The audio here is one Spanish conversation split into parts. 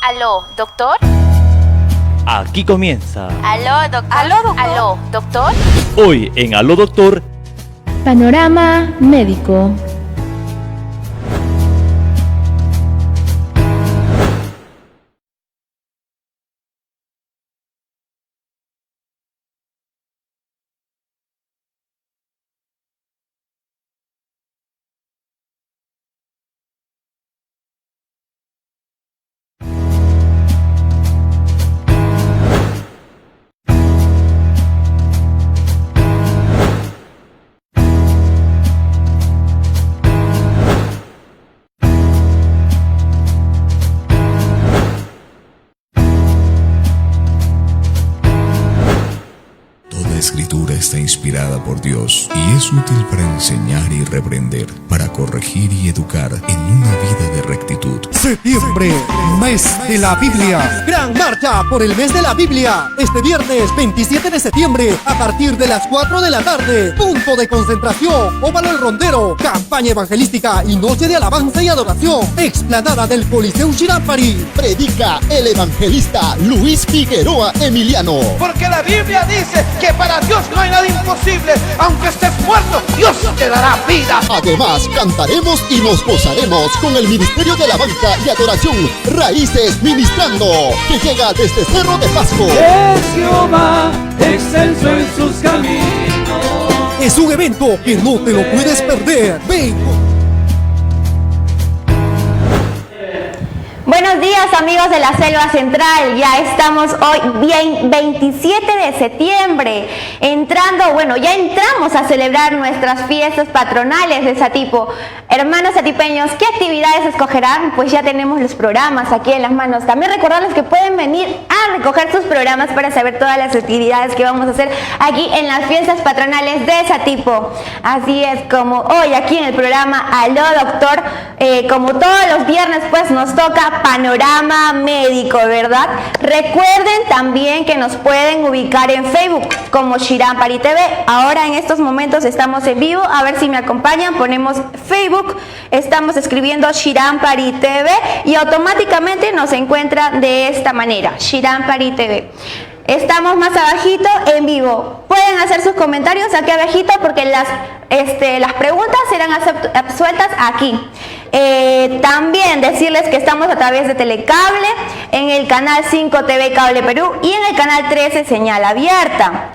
Aló, ¿doctor? Aquí comienza. Aló, doctor. Aló, doctor. Aló, ¿doctor? Hoy en Aló Doctor. Panorama Médico. Escritura está inspirada por Dios y es útil para enseñar y reprender, para corregir y educar en una vida de rectitud. Septiembre, mes de la Biblia. Gran marcha por el mes de la Biblia. Este viernes 27 de septiembre, a partir de las 4 de la tarde. Punto de concentración, Óvalo El Rondero. Campaña evangelística y noche de alabanza y adoración. Explanada del Coliseo Shirampari. Predica el evangelista Luis Figueroa Emiliano. Porque la Biblia dice que para Dios no hay nada imposible. Aunque estés muerto, Dios te dará vida. Además, cantaremos y nos gozaremos con el Ministerio de Alabanza y Adoración Raíces Ministrando, que llega desde Cerro de Pasco. Es Jehová, excelso en sus caminos. Es un evento que no te lo puedes perder. Ven. Buenos días, amigos de la Selva Central. Ya estamos hoy bien 27 de septiembre, ya entramos a celebrar nuestras fiestas patronales de Satipo. Hermanos satipeños, ¿qué actividades escogerán? Pues ya tenemos los programas aquí en las manos. También recordarles que pueden venir a recoger sus programas para saber todas las actividades que vamos a hacer aquí en las fiestas patronales de Satipo. Así es, como hoy aquí en el programa Aló Doctor, como todos los viernes, pues nos toca Panorama Médico, ¿verdad? Recuerden también que nos pueden ubicar en Facebook como Shirampari TV. Ahora en estos momentos estamos en vivo, a ver si me acompañan, ponemos Facebook, estamos escribiendo Shirampari TV y automáticamente nos encuentran de esta manera, Shirampari TV. Estamos más abajito en vivo. Pueden hacer sus comentarios aquí abajito porque las preguntas serán absueltas aquí. También decirles que estamos a través de Telecable, en el canal 5 TV Cable Perú y en el canal 13 Señal Abierta.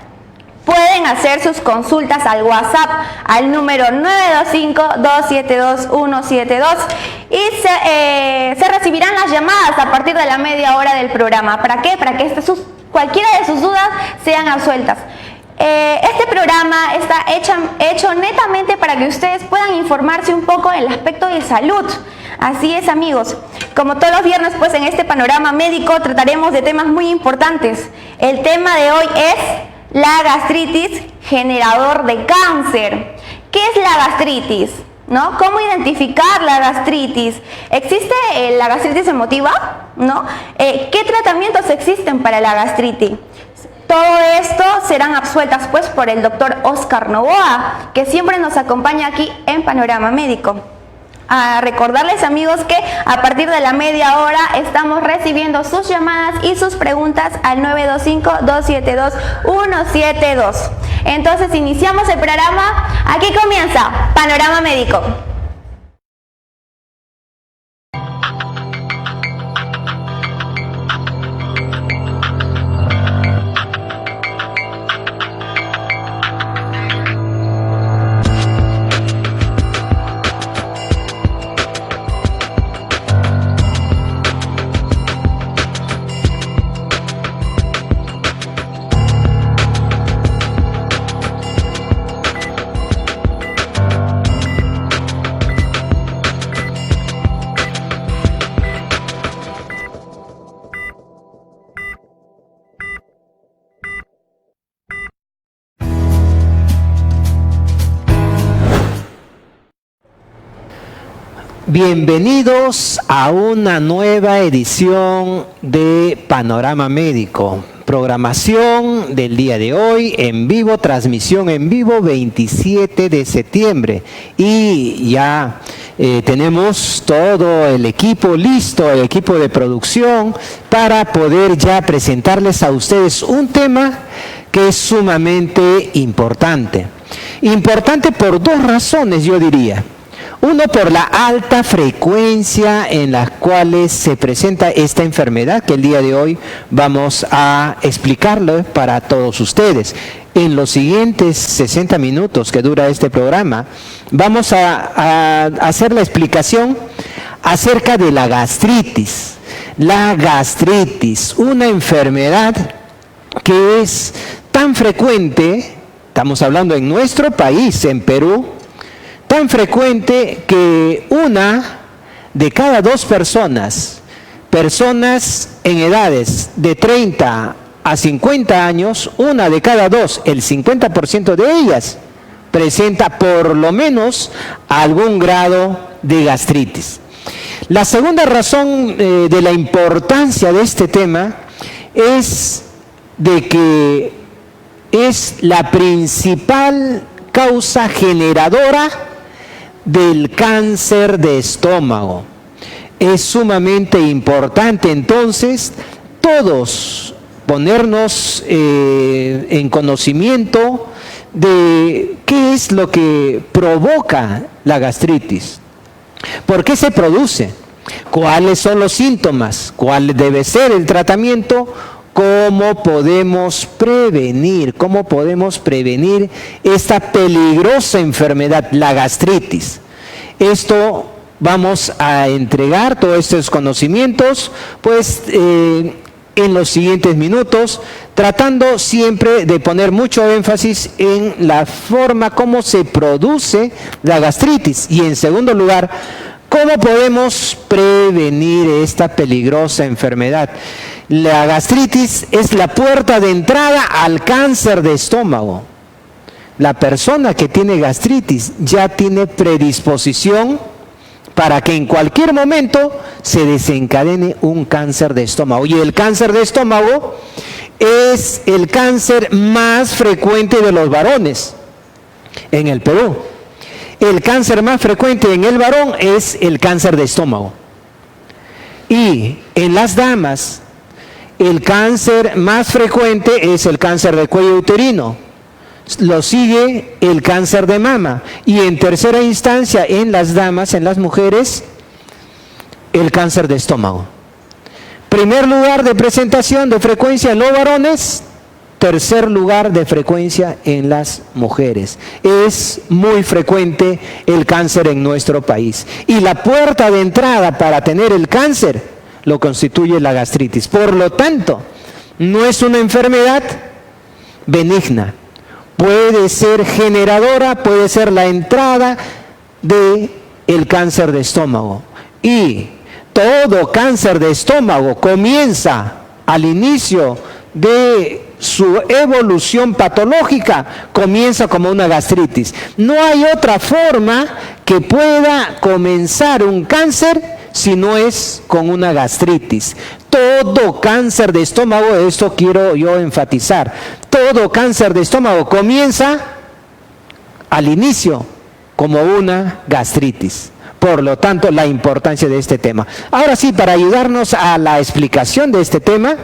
Pueden hacer sus consultas al WhatsApp al número 925-272-172 y se recibirán las llamadas a partir de la media hora del programa. ¿Para qué? Para que cualquiera de sus dudas sean absueltas. Este programa está hecho netamente para que ustedes puedan informarse un poco en el aspecto de salud. Así es, amigos. Como todos los viernes, pues en este panorama médico trataremos de temas muy importantes. El tema de hoy es la gastritis, generador de cáncer. ¿Qué es la gastritis? ¿No? ¿Cómo identificar la gastritis? ¿Existe la gastritis emotiva? ¿No? ¿Qué tratamientos existen para la gastritis? Todo esto serán absueltas pues por el doctor Oscar Novoa, que siempre nos acompaña aquí en Panorama Médico. A recordarles, amigos, que a partir de la media hora estamos recibiendo sus llamadas y sus preguntas al 925-272-172. Entonces iniciamos el programa. Aquí comienza Panorama Médico. Bienvenidos a una nueva edición de Panorama Médico. Programación del día de hoy en vivo, transmisión en vivo 27 de septiembre. Y ya Tenemos todo el equipo listo, el equipo de producción, para poder ya presentarles a ustedes un tema que es sumamente importante. Importante por dos razones, yo diría. Uno, por la alta frecuencia en la cual se presenta esta enfermedad, que el día de hoy vamos a explicarlo para todos ustedes. En los siguientes 60 minutos que dura este programa, vamos a hacer la explicación acerca de la gastritis. La gastritis, una enfermedad que es tan frecuente, estamos hablando en nuestro país, en Perú, tan frecuente que 1 de cada 2 personas en edades de 30 a 50 años, 1 de cada 2, el 50% de ellas, presenta por lo menos algún grado de gastritis. La segunda razón de la importancia de este tema es de que es la principal causa generadora del cáncer de estómago. Es sumamente importante entonces todos ponernos en conocimiento de qué es lo que provoca la gastritis, por qué se produce, cuáles son los síntomas, cuál debe ser el tratamiento, cómo podemos prevenir esta peligrosa enfermedad, la gastritis. Esto vamos a entregar todos estos conocimientos, pues en los siguientes minutos, tratando siempre de poner mucho énfasis en la forma como se produce la gastritis y, en segundo lugar, cómo podemos prevenir esta peligrosa enfermedad. La gastritis es la puerta de entrada al cáncer de estómago. La persona que tiene gastritis ya tiene predisposición para que en cualquier momento se desencadene un cáncer de estómago. Y el cáncer de estómago es el cáncer más frecuente de los varones en el Perú. El cáncer más frecuente en el varón es el cáncer de estómago. Y en las damas, el cáncer más frecuente es el cáncer de cuello uterino. Lo sigue el cáncer de mama. Y en tercera instancia, en las damas, en las mujeres, el cáncer de estómago. Primer lugar de presentación de frecuencia en los varones, tercer lugar de frecuencia en las mujeres. Es muy frecuente el cáncer en nuestro país. Y la puerta de entrada para tener el cáncer lo constituye la gastritis. Por lo tanto, no es una enfermedad benigna. Puede ser generadora, puede ser la entrada del cáncer de estómago. Y todo cáncer de estómago comienza al inicio de su evolución patológica, comienza como una gastritis. No hay otra forma que pueda comenzar un cáncer si no es con una gastritis. Todo cáncer de estómago, esto quiero yo enfatizar, todo cáncer de estómago comienza al inicio como una gastritis. Por lo tanto, la importancia de este tema. Ahora sí, para ayudarnos a la explicación de este tema,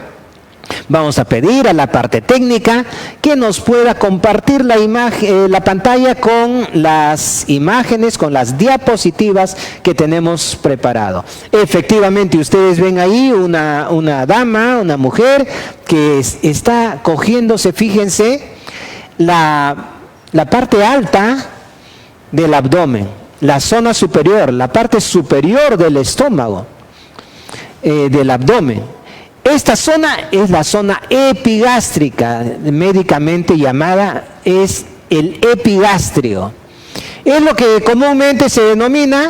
vamos a pedir a la parte técnica que nos pueda compartir la imagen, la pantalla con las imágenes, con las diapositivas que tenemos preparado. Efectivamente, ustedes ven ahí una dama, una mujer que está cogiéndose, fíjense, la parte alta del abdomen, la zona superior, la parte superior del estómago, del abdomen. Esta zona es la zona epigástrica, médicamente llamada, es el epigastrio. Es lo que comúnmente se denomina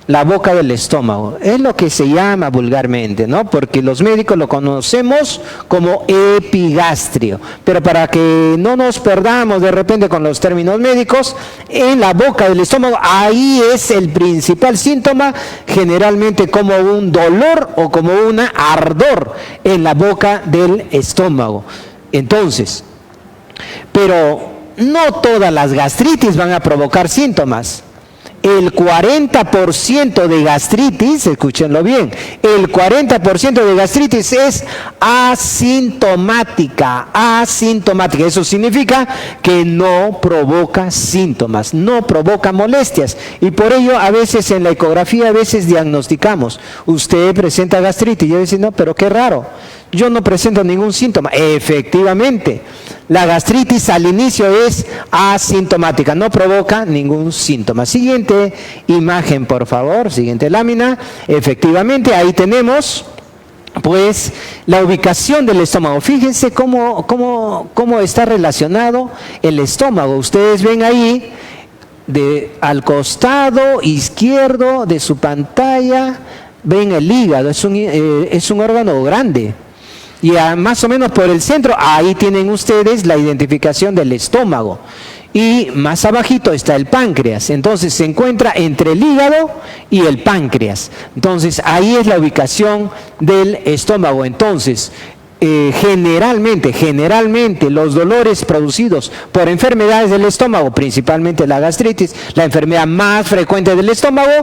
la boca del estómago. Es lo que se llama vulgarmente, ¿no? Porque los médicos lo conocemos como epigastrio. Pero para que no nos perdamos de repente con los términos médicos, en la boca del estómago, ahí es el principal síntoma, generalmente como un dolor o como un ardor en la boca del estómago. Entonces, pero no todas las gastritis van a provocar síntomas. el 40% de gastritis, escúchenlo bien, el 40% de gastritis es asintomática. Eso significa que no provoca síntomas, no provoca molestias. Y por ello, a veces en la ecografía, a veces diagnosticamos, usted presenta gastritis. Y yo digo, no, pero qué raro, yo no presento ningún síntoma. Efectivamente, la gastritis al inicio es asintomática, no provoca ningún síntoma. Siguiente imagen, por favor, siguiente lámina. Efectivamente, ahí tenemos pues la ubicación del estómago. Fíjense cómo está relacionado el estómago. Ustedes ven ahí, al costado izquierdo de su pantalla, ven el hígado, es un órgano grande. Y más o menos por el centro, ahí tienen ustedes la identificación del estómago. Y más abajito está el páncreas. Entonces se encuentra entre el hígado y el páncreas. Entonces ahí es la ubicación del estómago. Entonces, generalmente los dolores producidos por enfermedades del estómago, principalmente la gastritis, la enfermedad más frecuente del estómago,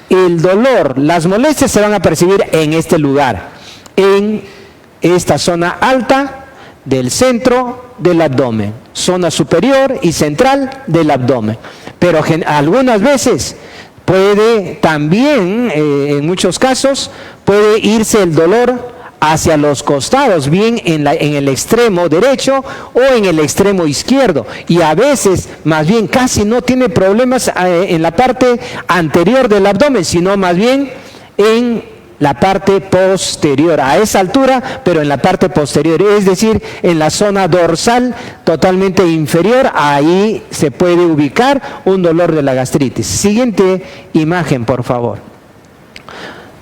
el dolor, las molestias se van a percibir en este lugar, en esta zona alta del centro del abdomen, zona superior y central del abdomen. Pero algunas veces puede también, en muchos casos, puede irse el dolor hacia los costados, bien en el extremo derecho o en el extremo izquierdo, y a veces más bien casi no tiene problemas en la parte anterior del abdomen, sino más bien en la parte posterior, a esa altura, pero en la parte posterior, es decir, en la zona dorsal totalmente inferior. Ahí se puede ubicar un dolor de la gastritis. Siguiente imagen, por favor.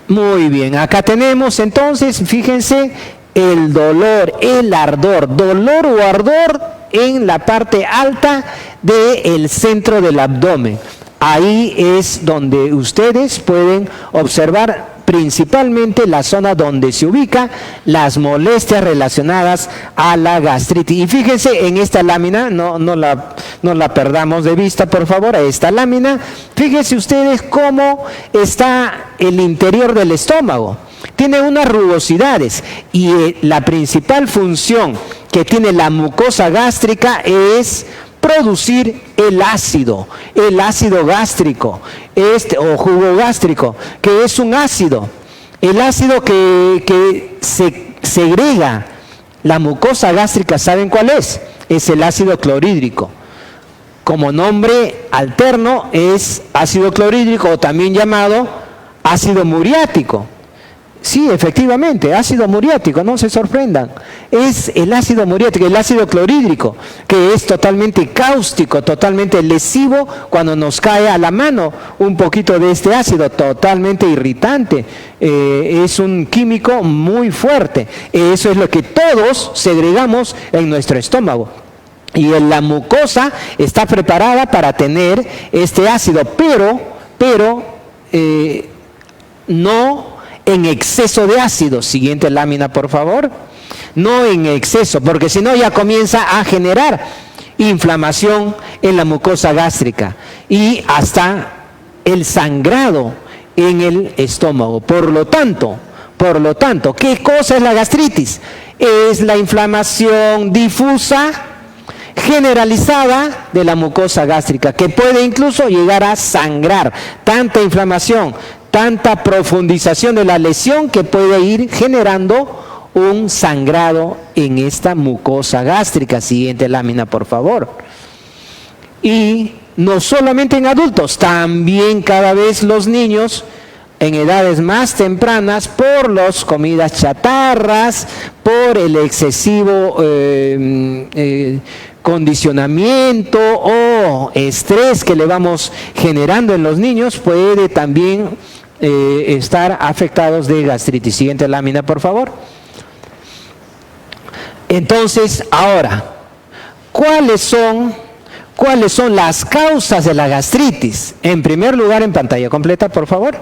Muy bien, acá tenemos entonces, fíjense, el dolor, el ardor, dolor o ardor en la parte alta del centro del abdomen. Ahí es donde ustedes pueden observar principalmente la zona donde se ubican las molestias relacionadas a la gastritis. Y fíjense en esta lámina, no la perdamos de vista, por favor, a esta lámina. Fíjense ustedes cómo está el interior del estómago. Tiene unas rugosidades y la principal función que tiene la mucosa gástrica es producir el ácido gástrico, o jugo gástrico, que es un ácido. El ácido que se segrega la mucosa gástrica, ¿saben cuál es? Es el ácido clorhídrico. Como nombre alterno es ácido clorhídrico, o también llamado ácido muriático. Sí, efectivamente, ácido muriático, no se sorprendan. Es el ácido muriático, el ácido clorhídrico, que es totalmente cáustico, totalmente lesivo cuando nos cae a la mano un poquito de este ácido, totalmente irritante. Es un químico muy fuerte. Eso es lo que todos segregamos en nuestro estómago. Y la mucosa está preparada para tener este ácido, pero no en exceso de ácido. Siguiente lámina, por favor. No en exceso, porque si no ya comienza a generar inflamación en la mucosa gástrica y hasta el sangrado en el estómago. Por lo tanto, ¿qué cosa es la gastritis? Es la inflamación difusa, generalizada de la mucosa gástrica, que puede incluso llegar a sangrar. Tanta inflamación, tanta profundización de la lesión que puede ir generando un sangrado en esta mucosa gástrica. Siguiente lámina, por favor. Y no solamente en adultos, también cada vez los niños en edades más tempranas, por las comidas chatarras, por el excesivo condicionamiento o estrés que le vamos generando en los niños, puede también estar afectados de gastritis. Siguiente lámina, por favor. Entonces, ahora, ¿cuáles son las causas de la gastritis? En primer lugar, en pantalla completa, por favor.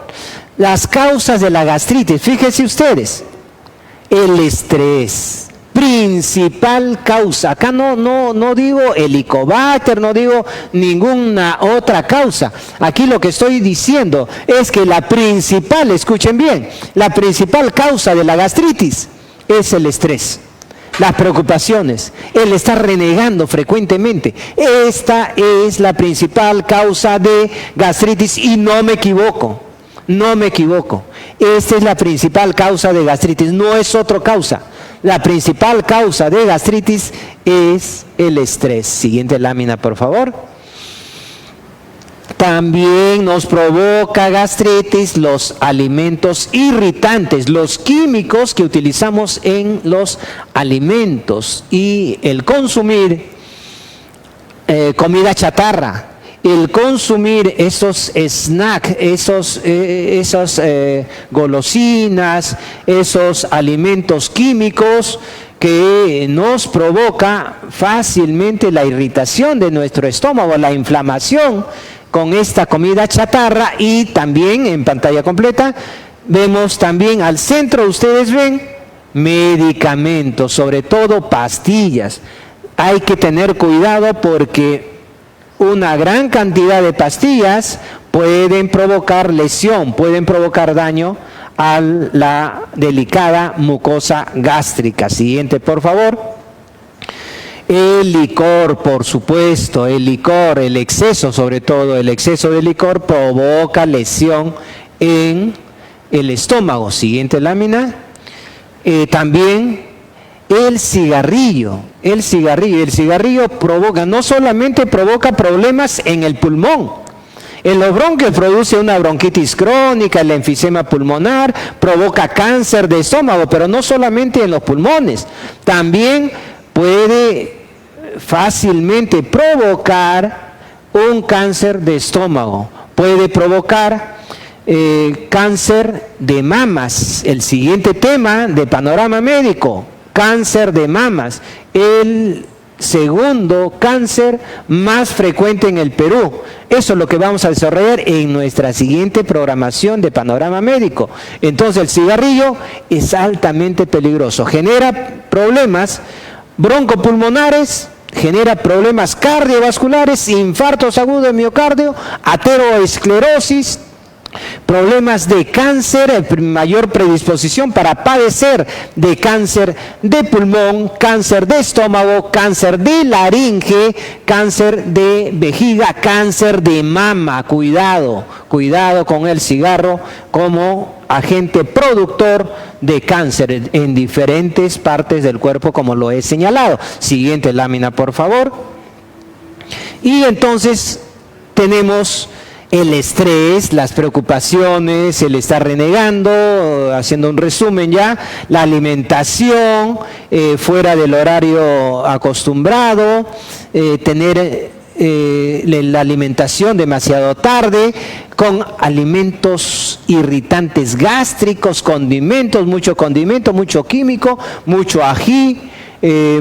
Las causas de la gastritis, fíjense ustedes, el estrés. principal causa. Acá no digo Helicobacter, no digo ninguna otra causa. Aquí lo que estoy diciendo es que la principal, escuchen bien, la principal causa de la gastritis es el estrés, las preocupaciones, el estar renegando frecuentemente. Esta es la principal causa de gastritis y no me equivoco. No me equivoco. Esta es la principal causa de gastritis, no es otra causa. La principal causa de gastritis es el estrés. Siguiente lámina, por favor. También nos provoca gastritis los alimentos irritantes, los químicos que utilizamos en los alimentos y el consumir comida chatarra. El consumir esos snacks, esas golosinas, esos alimentos químicos que nos provoca fácilmente la irritación de nuestro estómago, la inflamación con esta comida chatarra. Y también en pantalla completa vemos también al centro, ustedes ven, medicamentos, sobre todo pastillas. Hay que tener cuidado porque una gran cantidad de pastillas pueden provocar lesión, pueden provocar daño a la delicada mucosa gástrica. Siguiente, por favor. El licor, por supuesto, el licor, el exceso, sobre todo el exceso de licor provoca lesión en el estómago. Siguiente lámina. También el cigarrillo provoca, no solamente provoca problemas en el pulmón, en los bronquios produce una bronquitis crónica, el enfisema pulmonar, provoca cáncer de estómago, pero no solamente en los pulmones, también puede fácilmente provocar un cáncer de estómago, puede provocar cáncer de mamas. El siguiente tema de Panorama Médico: cáncer de mamas, el segundo cáncer más frecuente en el Perú. Eso es lo que vamos a desarrollar en nuestra siguiente programación de Panorama Médico. Entonces el cigarrillo es altamente peligroso, genera problemas broncopulmonares, genera problemas cardiovasculares, infartos agudos de miocardio, ateroesclerosis, problemas de cáncer, mayor predisposición para padecer de cáncer de pulmón, cáncer de estómago, cáncer de laringe, cáncer de vejiga, cáncer de mama. Cuidado con el cigarro como agente productor de cáncer en diferentes partes del cuerpo, como lo he señalado. Siguiente lámina, por favor. Y entonces tenemos el estrés, las preocupaciones, el estar renegando, haciendo un resumen ya, la alimentación fuera del horario acostumbrado, tener la alimentación demasiado tarde, con alimentos irritantes gástricos, condimentos, mucho químico, mucho ají,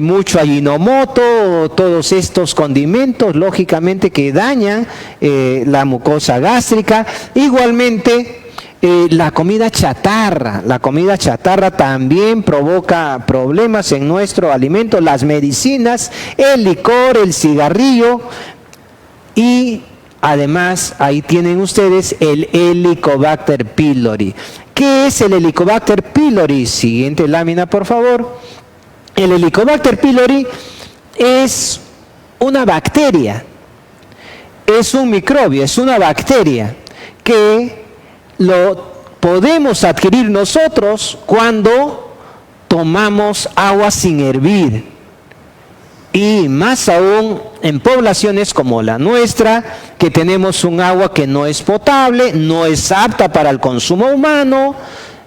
mucho Ajinomoto, todos estos condimentos lógicamente que dañan la mucosa gástrica. Igualmente la comida chatarra también provoca problemas en nuestro alimento, las medicinas, el licor, el cigarrillo y además ahí tienen ustedes el Helicobacter pylori. ¿Qué es el Helicobacter pylori? Siguiente lámina, por favor. El Helicobacter pylori es una bacteria, es un microbio, es una bacteria que lo podemos adquirir nosotros cuando tomamos agua sin hervir. Y más aún en poblaciones como la nuestra, que tenemos un agua que no es potable, no es apta para el consumo humano.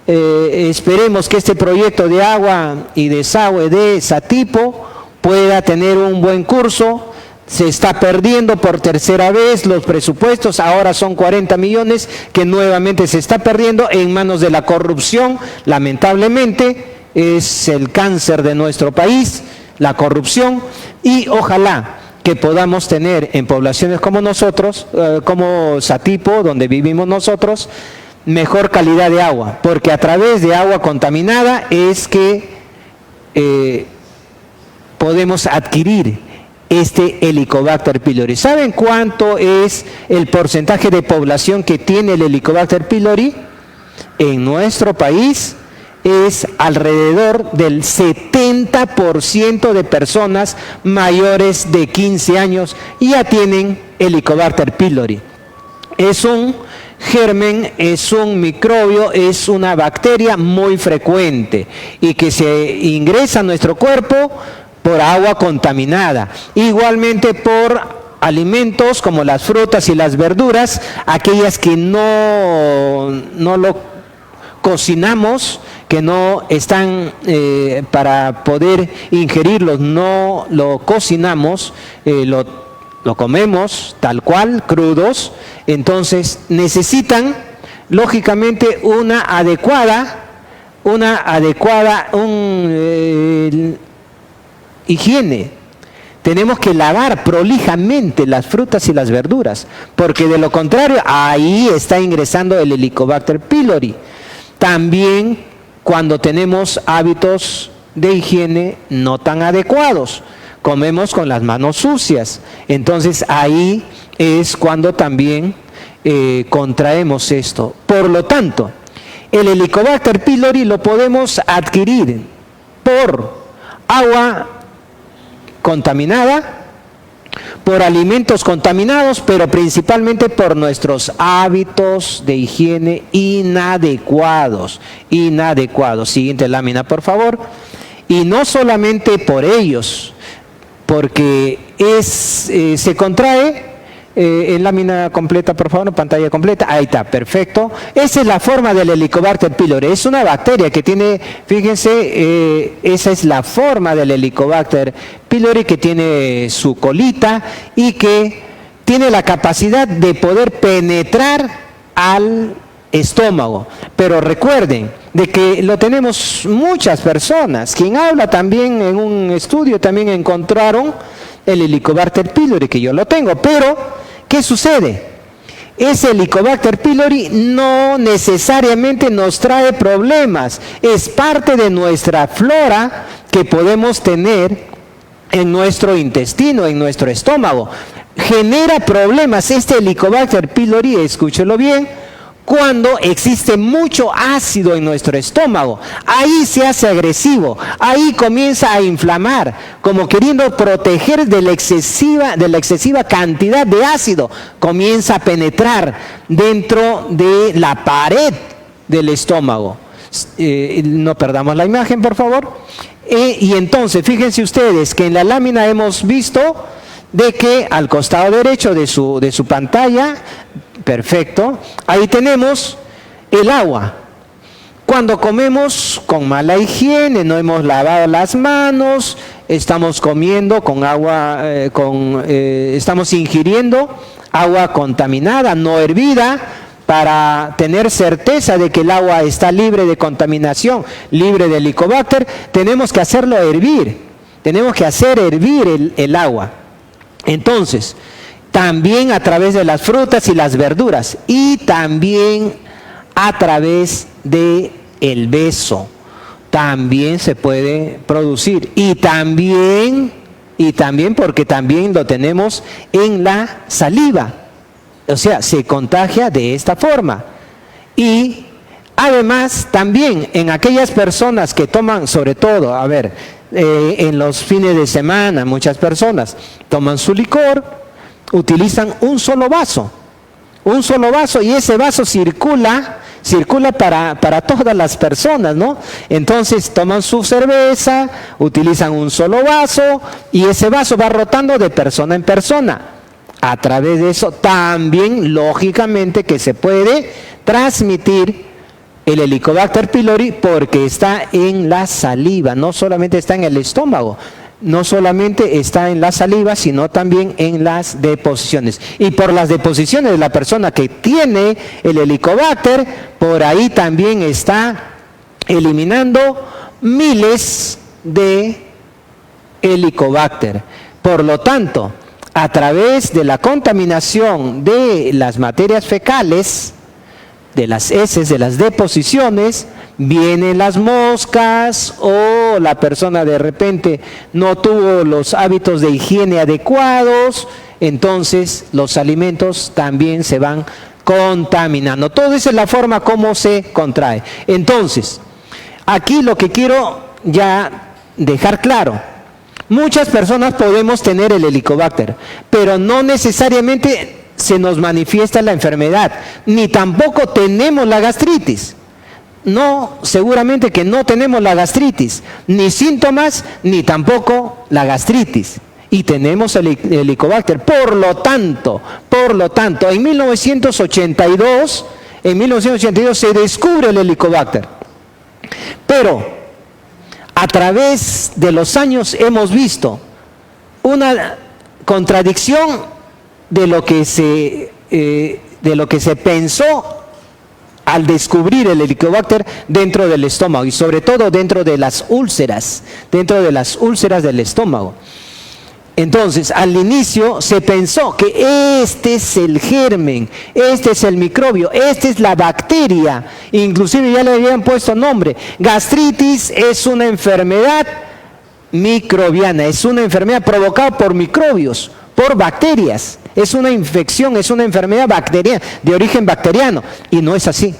Esperemos que este proyecto de agua y desagüe de Satipo pueda tener un buen curso. Se está perdiendo por tercera vez los presupuestos, ahora son 40 millones que nuevamente se está perdiendo en manos de la corrupción. Lamentablemente es el cáncer de nuestro país, la corrupción, y ojalá que podamos tener en poblaciones como nosotros, como Satipo, donde vivimos nosotros, mejor calidad de agua, porque a través de agua contaminada es que podemos adquirir este Helicobacter pylori. ¿Saben cuánto es el porcentaje de población que tiene el Helicobacter pylori? En nuestro país es alrededor del 70% de personas mayores de 15 años ya tienen Helicobacter pylori. Es un germen, es un microbio, es una bacteria muy frecuente y que se ingresa a nuestro cuerpo por agua contaminada, igualmente por alimentos como las frutas y las verduras, aquellas que no lo cocinamos, que no están para poder ingerirlos, no lo cocinamos, lo comemos tal cual, crudos, entonces necesitan lógicamente una adecuada higiene. Tenemos que lavar prolijamente las frutas y las verduras, porque de lo contrario ahí está ingresando el Helicobacter pylori. También cuando tenemos hábitos de higiene no tan adecuados, comemos con las manos sucias, entonces ahí es cuando también contraemos esto. Por lo tanto, el Helicobacter pylori lo podemos adquirir por agua contaminada, por alimentos contaminados, pero principalmente por nuestros hábitos de higiene inadecuados. Siguiente lámina, por favor. Y no solamente por ellos, porque se contrae, en lámina completa, por favor, pantalla completa, ahí está, perfecto. Esa es la forma del Helicobacter pylori, es una bacteria que tiene, fíjense, esa es la forma del Helicobacter pylori, que tiene su colita y que tiene la capacidad de poder penetrar al estómago. Pero recuerden de que lo tenemos muchas personas. Quien habla también en un estudio también encontraron el Helicobacter pylori, que yo lo tengo, pero ¿qué sucede? Ese Helicobacter pylori no necesariamente nos trae problemas, es parte de nuestra flora que podemos tener en nuestro intestino, en nuestro estómago. Genera problemas este Helicobacter pylori, escúchelo bien, cuando existe mucho ácido en nuestro estómago. Ahí se hace agresivo, ahí comienza a inflamar, como queriendo proteger de la excesiva cantidad de ácido. Comienza a penetrar dentro de la pared del estómago. No perdamos la imagen, por favor. Y entonces, fíjense ustedes que en la lámina hemos visto de que al costado derecho de su pantalla, perfecto, ahí tenemos el agua. Cuando comemos con mala higiene, no hemos lavado las manos, estamos comiendo con agua, estamos ingiriendo agua contaminada, no hervida, para tener certeza de que el agua está libre de contaminación, libre de Helicobacter, tenemos que hacerlo hervir, tenemos que hacer hervir el agua. Entonces, también a través de las frutas y las verduras, y también a través de el beso, también se puede producir, y también porque también lo tenemos en la saliva, o sea, se contagia de esta forma. Y además también en aquellas personas que toman, sobre todo, en los fines de semana, muchas personas toman su licor, utilizan un solo vaso, y ese vaso circula para todas las personas, ¿no? Entonces toman su cerveza, utilizan un solo vaso y ese vaso va rotando de persona en persona. A través de eso también, lógicamente, que se puede transmitir el Helicobacter pylori, porque está en la saliva, no solamente está en el estómago, no solamente está en la saliva, sino también en las deposiciones. Y por las deposiciones de la persona que tiene el Helicobacter, por ahí también está eliminando miles de Helicobacter. Por lo tanto, a través de la contaminación de las materias fecales, de las heces, de las deposiciones, vienen las moscas o la persona de repente no tuvo los hábitos de higiene adecuados, entonces los alimentos también se van contaminando. Todo esa es la forma como se contrae. Entonces, aquí lo que quiero ya dejar claro, muchas personas podemos tener el Helicobacter, pero no necesariamente se nos manifiesta la enfermedad, ni tampoco tenemos la gastritis. No, seguramente que no tenemos la gastritis, ni síntomas, ni tampoco la gastritis. Y tenemos el Helicobacter. Por lo tanto, en 1982 se descubre el Helicobacter. Pero a través de los años hemos visto una contradicción de lo que se pensó al descubrir el Helicobacter dentro del estómago y sobre todo dentro de las úlceras del estómago. Entonces, al inicio se pensó que este es el germen, este es el microbio, esta es la bacteria, inclusive ya le habían puesto nombre. Gastritis es una enfermedad microbiana, es una enfermedad provocada por microbios, por bacterias. Es una infección, es una enfermedad bacteriana, de origen bacteriano. Y no es así.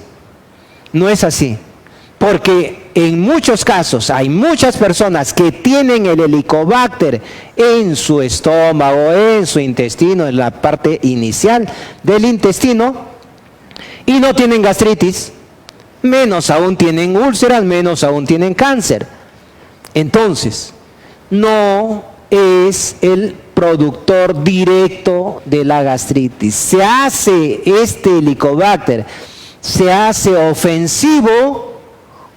No es así. Porque en muchos casos hay muchas personas que tienen el Helicobacter en su estómago, en su intestino, en la parte inicial del intestino, y no tienen gastritis, menos aún tienen úlceras, menos aún tienen cáncer. Entonces, no es el productor directo de la gastritis. Se hace este Helicobacter, se hace ofensivo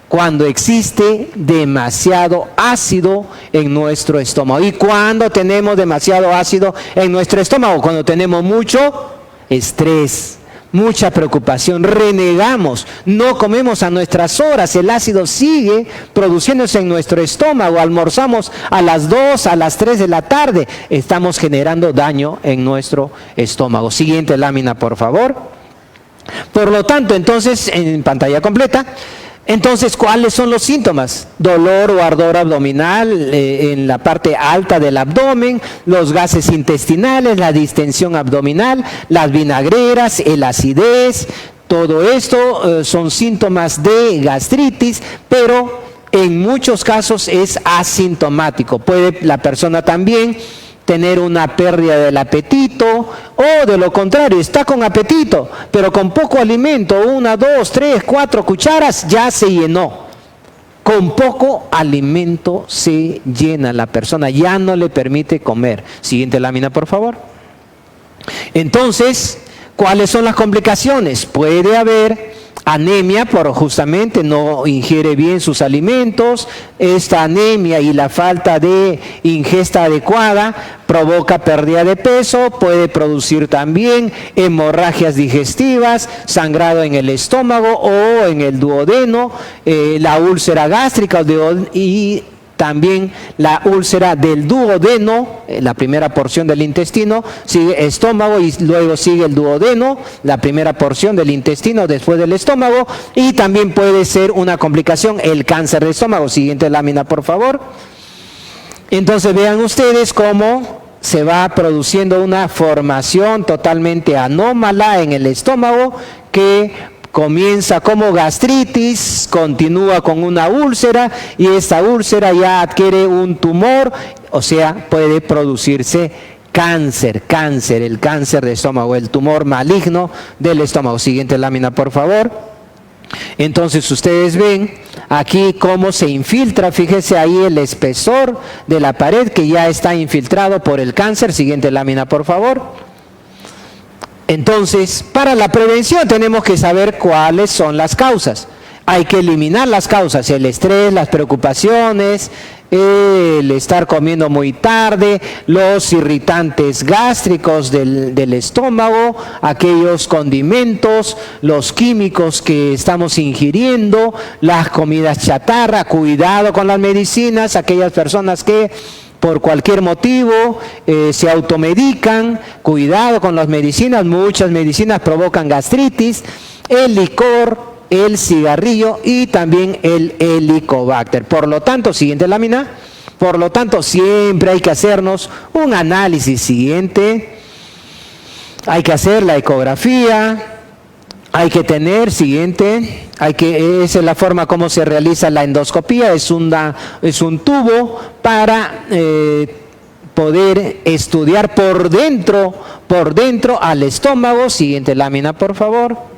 cuando existe demasiado ácido en nuestro estómago. ¿Y cuando tenemos demasiado ácido en nuestro estómago? Cuando tenemos mucho estrés, mucha preocupación, renegamos, no comemos a nuestras horas, el ácido sigue produciéndose en nuestro estómago, almorzamos a las 2, a las 3 de la tarde, estamos generando daño en nuestro estómago. Siguiente lámina, por favor. Por lo tanto, entonces, en pantalla completa, entonces, ¿cuáles son los síntomas? Dolor o ardor abdominal en la parte alta del abdomen, los gases intestinales, la distensión abdominal, las vinagreras, el acidez, todo esto son síntomas de gastritis, pero en muchos casos es asintomático. Puede la persona también tener una pérdida del apetito o de lo contrario, está con apetito, pero con poco alimento, 1, 2, 3, 4 cucharas, ya se llenó. Con poco alimento se llena la persona, ya no le permite comer. Siguiente lámina, por favor. Entonces, ¿cuáles son las complicaciones? Puede haber anemia por justamente no ingiere bien sus alimentos. Esta anemia y la falta de ingesta adecuada provoca pérdida de peso, puede producir también hemorragias digestivas, sangrado en el estómago o en el duodeno, la úlcera gástrica y también la úlcera del duodeno, la primera porción del intestino, sigue estómago y luego sigue el duodeno, la primera porción del intestino después del estómago, y también puede ser una complicación el cáncer de estómago. Siguiente lámina, por favor. Entonces vean ustedes cómo se va produciendo una formación totalmente anómala en el estómago que comienza como gastritis, continúa con una úlcera y esta úlcera ya adquiere un tumor, o sea, puede producirse cáncer, el cáncer de estómago, el tumor maligno del estómago. Siguiente lámina, por favor. Entonces ustedes ven aquí cómo se infiltra, fíjese ahí el espesor de la pared que ya está infiltrado por el cáncer. Siguiente lámina, por favor. Entonces, para la prevención tenemos que saber cuáles son las causas. Hay que eliminar las causas, el estrés, las preocupaciones, el estar comiendo muy tarde, los irritantes gástricos del estómago, aquellos condimentos, los químicos que estamos ingiriendo, las comidas chatarra, cuidado con las medicinas, aquellas personas que por cualquier motivo se automedican, cuidado con las medicinas, muchas medicinas provocan gastritis, el licor, el cigarrillo y también el Helicobacter. Por lo tanto, siguiente lámina, por lo tanto siempre hay que hacernos un análisis siguiente, hay que hacer la ecografía, hay que tener, siguiente, esa es la forma como se realiza la endoscopía, es un tubo para poder estudiar por dentro al estómago. Siguiente lámina, por favor.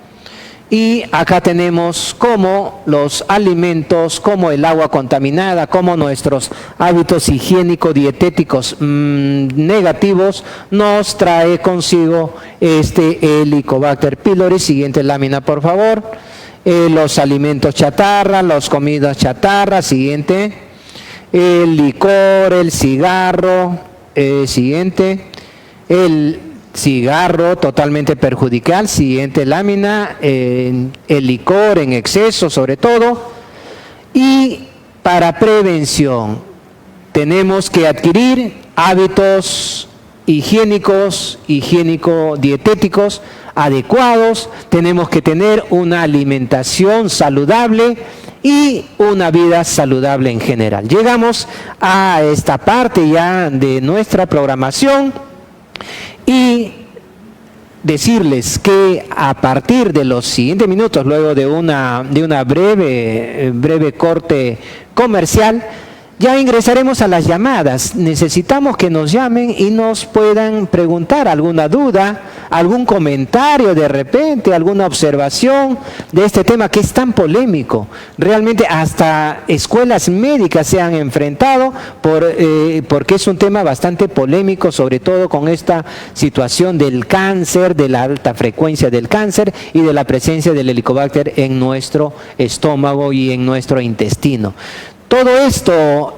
Y acá tenemos cómo los alimentos, como el agua contaminada, como nuestros hábitos higiénico-dietéticos negativos nos trae consigo este Helicobacter pylori. Siguiente lámina, por favor. Los alimentos chatarra, las comidas chatarra. Siguiente. El licor, el cigarro. Siguiente. El cigarro totalmente perjudicial. Siguiente lámina, el licor en exceso sobre todo. Y para prevención tenemos que adquirir hábitos higiénicos, higiénico-dietéticos adecuados, tenemos que tener una alimentación saludable y una vida saludable en general. Llegamos a esta parte ya de nuestra programación y decirles que a partir de los siguientes minutos, luego de una breve corte comercial, ya ingresaremos a las llamadas. Necesitamos que nos llamen y nos puedan preguntar alguna duda, algún comentario de repente, alguna observación de este tema que es tan polémico. Realmente hasta escuelas médicas se han enfrentado porque es un tema bastante polémico, sobre todo con esta situación del cáncer, de la alta frecuencia del cáncer y de la presencia del Helicobacter en nuestro estómago y en nuestro intestino. Todo esto,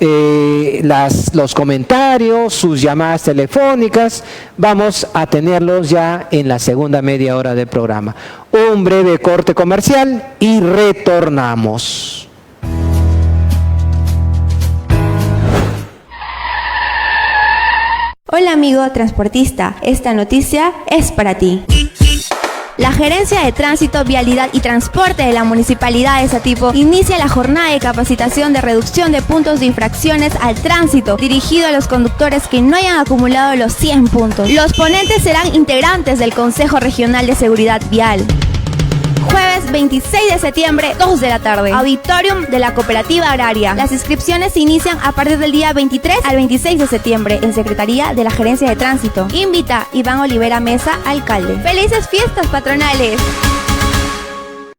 los comentarios, sus llamadas telefónicas, vamos a tenerlos ya en la segunda media hora del programa. Un breve corte comercial y retornamos. Hola amigo transportista, esta noticia es para ti. La Gerencia de Tránsito, Vialidad y Transporte de la Municipalidad de Satipo inicia la jornada de capacitación de reducción de puntos de infracciones al tránsito, dirigido a los conductores que no hayan acumulado los 100 puntos. Los ponentes serán integrantes del Consejo Regional de Seguridad Vial. Jueves 26 de septiembre, 2 de la tarde. Auditorium de la Cooperativa Agraria. Las inscripciones se inician a partir del día 23 al 26 de septiembre en Secretaría de la Gerencia de Tránsito. Invita Iván Olivera Mesa, alcalde. ¡Felices fiestas patronales!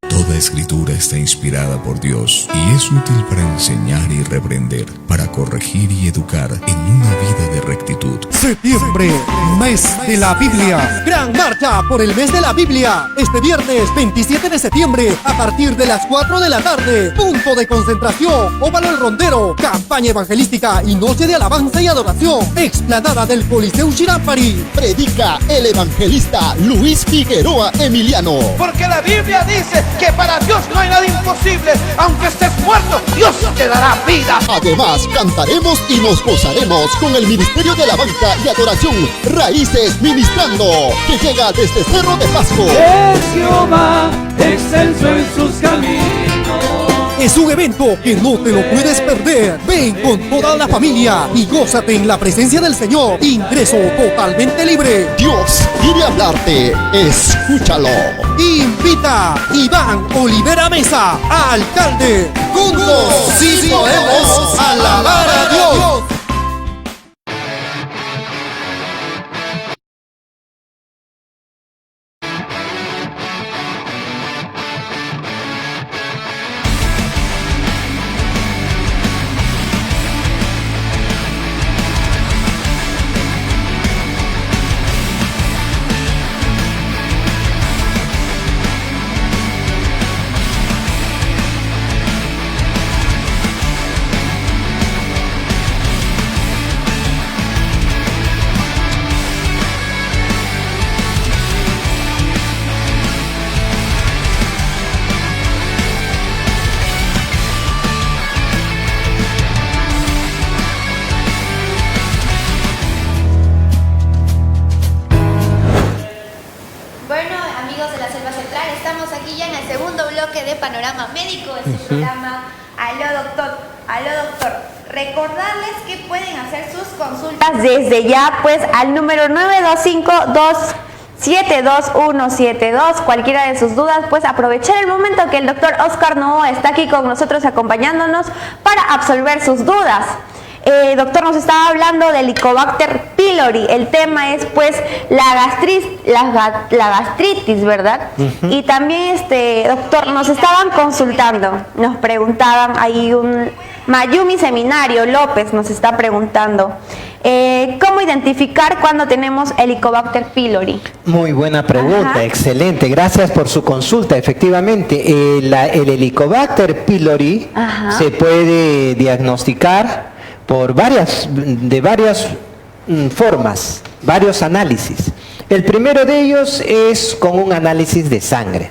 Toda escritura está inspirada por Dios y es útil para enseñar y reprender, para corregir y educar en una vida de rectitud. Septiembre, mes de la Biblia. Gran marcha por el mes de la Biblia. Este viernes 27 de septiembre, a partir de las 4 de la tarde. Punto de concentración, Óvalo El Rondero. Campaña evangelística y noche de alabanza y adoración. Explanada del Coliseo Chirapari. Predica el evangelista Luis Figueroa Emiliano. Porque la Biblia dice que para Dios no hay nada imposible. Aunque estés muerto, Dios te dará vida. Además, cantaremos y nos gozaremos con el Ministerio de Alabanza y Adoración Raíces Ministrando, que llega desde Cerro de Pasco. Es Jehová, excelso en sus caminos. Es un evento que no te lo puedes perder. Ven con toda la familia y gózate en la presencia del Señor. Ingreso totalmente libre. Dios quiere hablarte. Escúchalo. Invita Iván Olivera Mesa, alcalde. Juntos sí podemos alabar a Dios. su programa Aló Doctor. Aló Doctor. Recordarles que pueden hacer sus consultas desde ya, pues al número 925-272-172. Cualquiera de sus dudas, pues aprovechar el momento que el doctor Oscar Novoa está aquí con nosotros acompañándonos para absolver sus dudas. Doctor, nos estaba hablando del Helicobacter pylori. El tema es pues la gastritis, ¿verdad? Y también, doctor, nos estaban consultando, nos preguntaban, ahí un Mayumi Seminario López nos está preguntando, ¿cómo identificar cuando tenemos Helicobacter pylori? Muy buena pregunta, Ajá. Excelente, gracias por su consulta. Efectivamente, el Helicobacter pylori se puede diagnosticar por varias formas, varios análisis. El primero de ellos es con un análisis de sangre.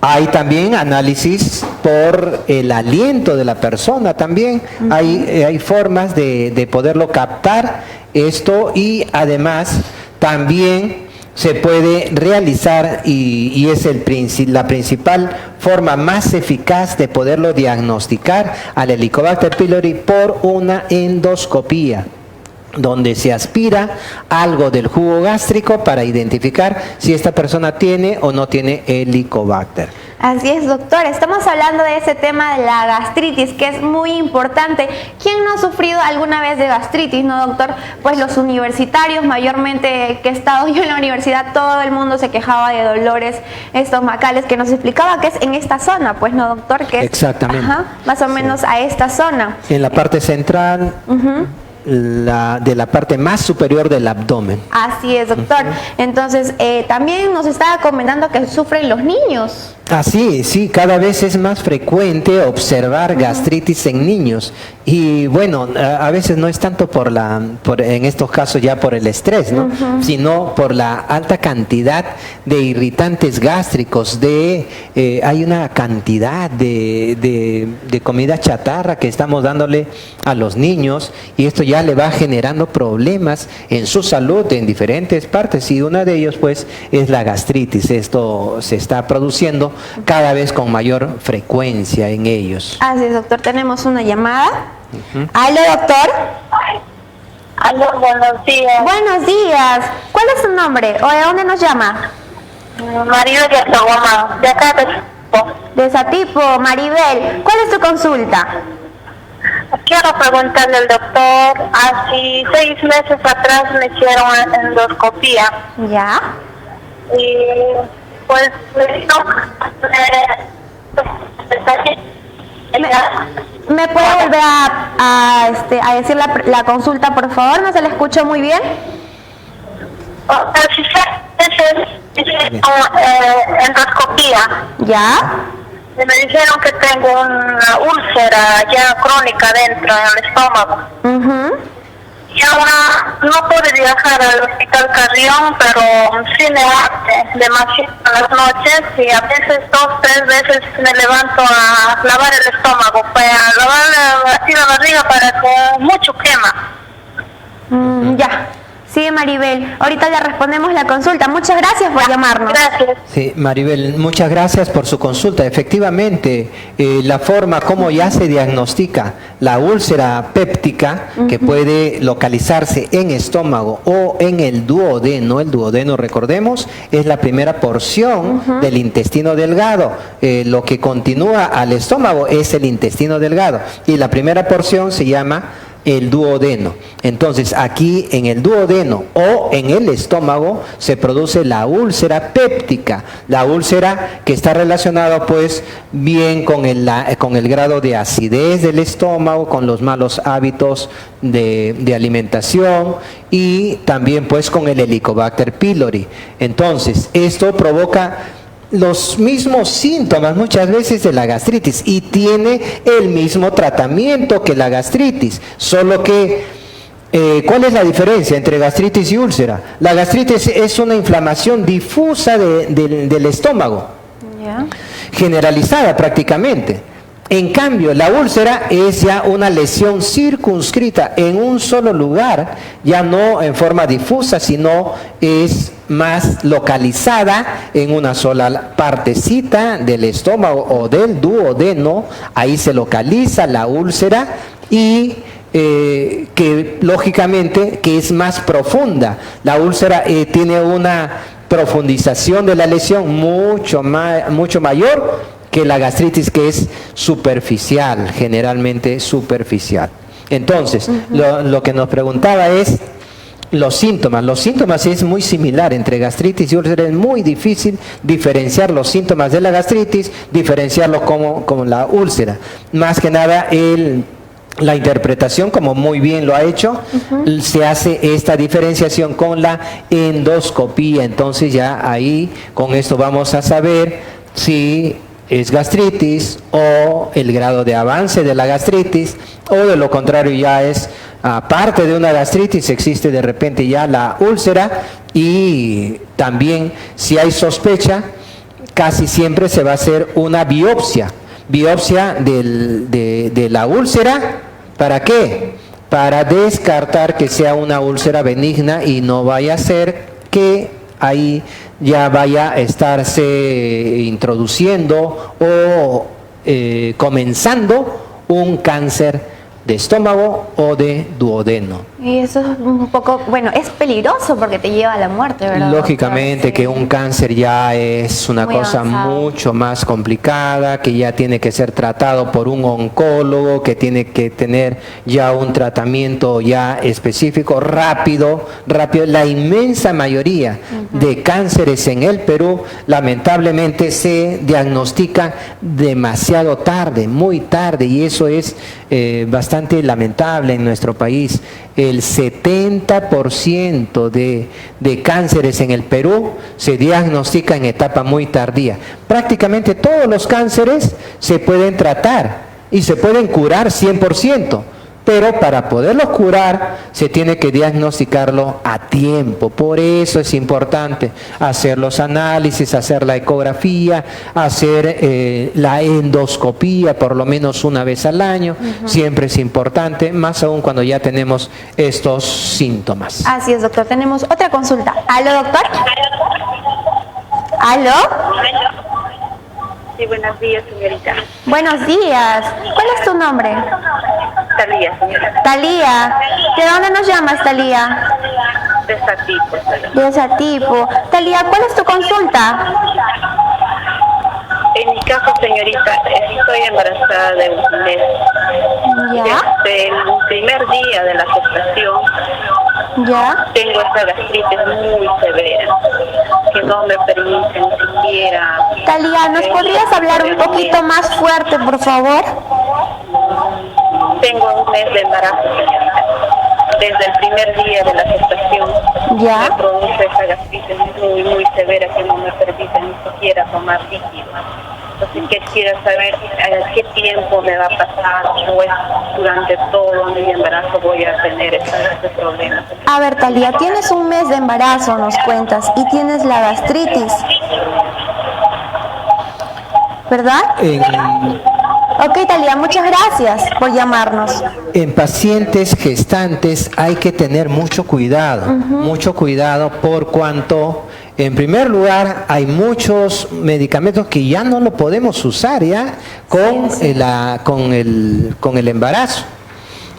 Hay también análisis por el aliento de la persona también. Hay formas de poderlo captar esto, y además también se puede realizar, y es la principal forma más eficaz de poderlo diagnosticar al Helicobacter pylori, por una endoscopía, donde se aspira algo del jugo gástrico para identificar si esta persona tiene o no tiene Helicobacter. Así es, doctor. Estamos hablando de ese tema de la gastritis, que es muy importante. ¿Quién no ha sufrido alguna vez de gastritis, no, doctor? Pues los universitarios, mayormente que he estado yo en la universidad, todo el mundo se quejaba de dolores estomacales, que nos explicaba que es en esta zona, pues, ¿no, doctor? Que es, exactamente. Más o menos a esta zona. En la parte central, de la parte más superior del abdomen. Así es, doctor. Entonces, también nos estaba comentando que sufren los niños. Así, sí, cada vez es más frecuente observar gastritis en niños, y bueno, a veces no es tanto en estos casos ya por el estrés, ¿no? Sino por la alta cantidad de irritantes gástricos, hay una cantidad de comida chatarra que estamos dándole a los niños, y esto ya le va generando problemas en su salud en diferentes partes, y una de ellos pues es la gastritis. Esto se está produciendo cada vez con mayor frecuencia en ellos. Así es, doctor. Tenemos una llamada. ¿Aló, doctor? Aló, buenos días. Buenos días. ¿Cuál es su nombre o de dónde nos llama? Maribel de Atogoma, de acá de Satipo. Maribel, ¿cuál es tu consulta? Quiero preguntarle al doctor, hace 6 meses atrás me hicieron endoscopía. ¿Ya? Y pues me dijo ¿Me puede volver a decir la consulta, por favor? No se le escuchó muy bien. Endoscopía. ¿Ya? Y me dijeron que tengo una úlcera ya crónica dentro del estómago. Y ahora no puedo viajar al hospital Carrión, pero sí me hace demasiado en las noches, y a veces 2, 3 veces me levanto a lavar el estómago, para lavar así la barriga, para que mucho quema. Ya. Sí, Maribel. Ahorita le respondemos la consulta. Muchas gracias por llamarnos. Gracias. Sí, Maribel, muchas gracias por su consulta. Efectivamente, la forma como ya se diagnostica la úlcera péptica, que puede localizarse en estómago o en el duodeno. El duodeno, recordemos, es la primera porción del intestino delgado. Lo que continúa al estómago es el intestino delgado, y la primera porción se llama el duodeno. Entonces, aquí en el duodeno o en el estómago se produce la úlcera péptica, la úlcera que está relacionada pues bien con el grado de acidez del estómago, con los malos hábitos de alimentación, y también pues con el Helicobacter pylori. Entonces, esto provoca los mismos síntomas muchas veces de la gastritis, y tiene el mismo tratamiento que la gastritis, solo que ¿cuál es la diferencia entre gastritis y úlcera? La gastritis es una inflamación difusa del estómago, generalizada prácticamente. En cambio, la úlcera es ya una lesión circunscrita en un solo lugar, ya no en forma difusa, sino es más localizada en una sola partecita del estómago o del duodeno. Ahí se localiza la úlcera y que lógicamente que es más profunda. La úlcera tiene una profundización de la lesión mucho mayor que la gastritis, que es superficial, generalmente superficial. Entonces, lo que nos preguntaba es los síntomas. Los síntomas es muy similar entre gastritis y úlcera. Es muy difícil diferenciar los síntomas de la gastritis, diferenciarlos como la úlcera. Más que nada la interpretación, como muy bien lo ha hecho, se hace esta diferenciación con la endoscopía. Entonces ya ahí con esto vamos a saber si es gastritis o el grado de avance de la gastritis, o de lo contrario ya es aparte de una gastritis, existe de repente ya la úlcera. Y también si hay sospecha, casi siempre se va a hacer una biopsia de la úlcera. ¿Para qué? Para descartar que sea una úlcera benigna y no vaya a ser que ahí ya vaya a estarse introduciendo o comenzando un cáncer de estómago o de duodeno. Y eso es un poco, bueno, es peligroso porque te lleva a la muerte, ¿verdad? Lógicamente, que un cáncer ya es una muy cosa avanzado, mucho más complicada, que ya tiene que ser tratado por un oncólogo, que tiene que tener ya un tratamiento ya específico, rápido. La inmensa mayoría de cánceres en el Perú lamentablemente se diagnostican demasiado tarde, muy tarde, y eso es bastante lamentable en nuestro país. El 70% de cánceres en el Perú se diagnostica en etapa muy tardía. Prácticamente todos los cánceres se pueden tratar y se pueden curar 100%, pero para poderlos curar se tiene que diagnosticarlo a tiempo. Por eso es importante hacer los análisis, hacer la ecografía, hacer la endoscopía por lo menos una vez al año. Siempre es importante, más aún cuando ya tenemos estos síntomas. Así es, doctor. Tenemos otra consulta. ¿Aló, doctor? ¿Aló? Sí, buenos días, señorita. Buenos días. ¿Cuál es tu nombre? Talía, señorita. Talía. ¿De dónde nos llamas, Talía? De Satipo. De Satipo. Talía, ¿cuál es tu consulta? En mi caso, señorita, estoy embarazada de un mes. ¿Ya? Desde el primer día de la gestación, ¿ya? Tengo esta gastritis muy severa, que no me permite ni siquiera... Talía, ¿nos podrías hablar un poquito más fuerte, por favor? Tengo un mes de embarazo, señorita. Desde el primer día de la gestación, ¿ya? Me produce esa gastritis muy severa que no me permite ni siquiera tomar líquido. Entonces quisiera saber a qué tiempo me va a pasar, o es durante todo mi embarazo voy a tener este problema. A ver, Talía, tienes un mes de embarazo, nos cuentas, y tienes la gastritis, ¿verdad? Ok, Talía, muchas gracias por llamarnos. En pacientes gestantes hay que tener mucho cuidado por cuanto, en primer lugar, hay muchos medicamentos que ya no lo podemos usar ya con el embarazo.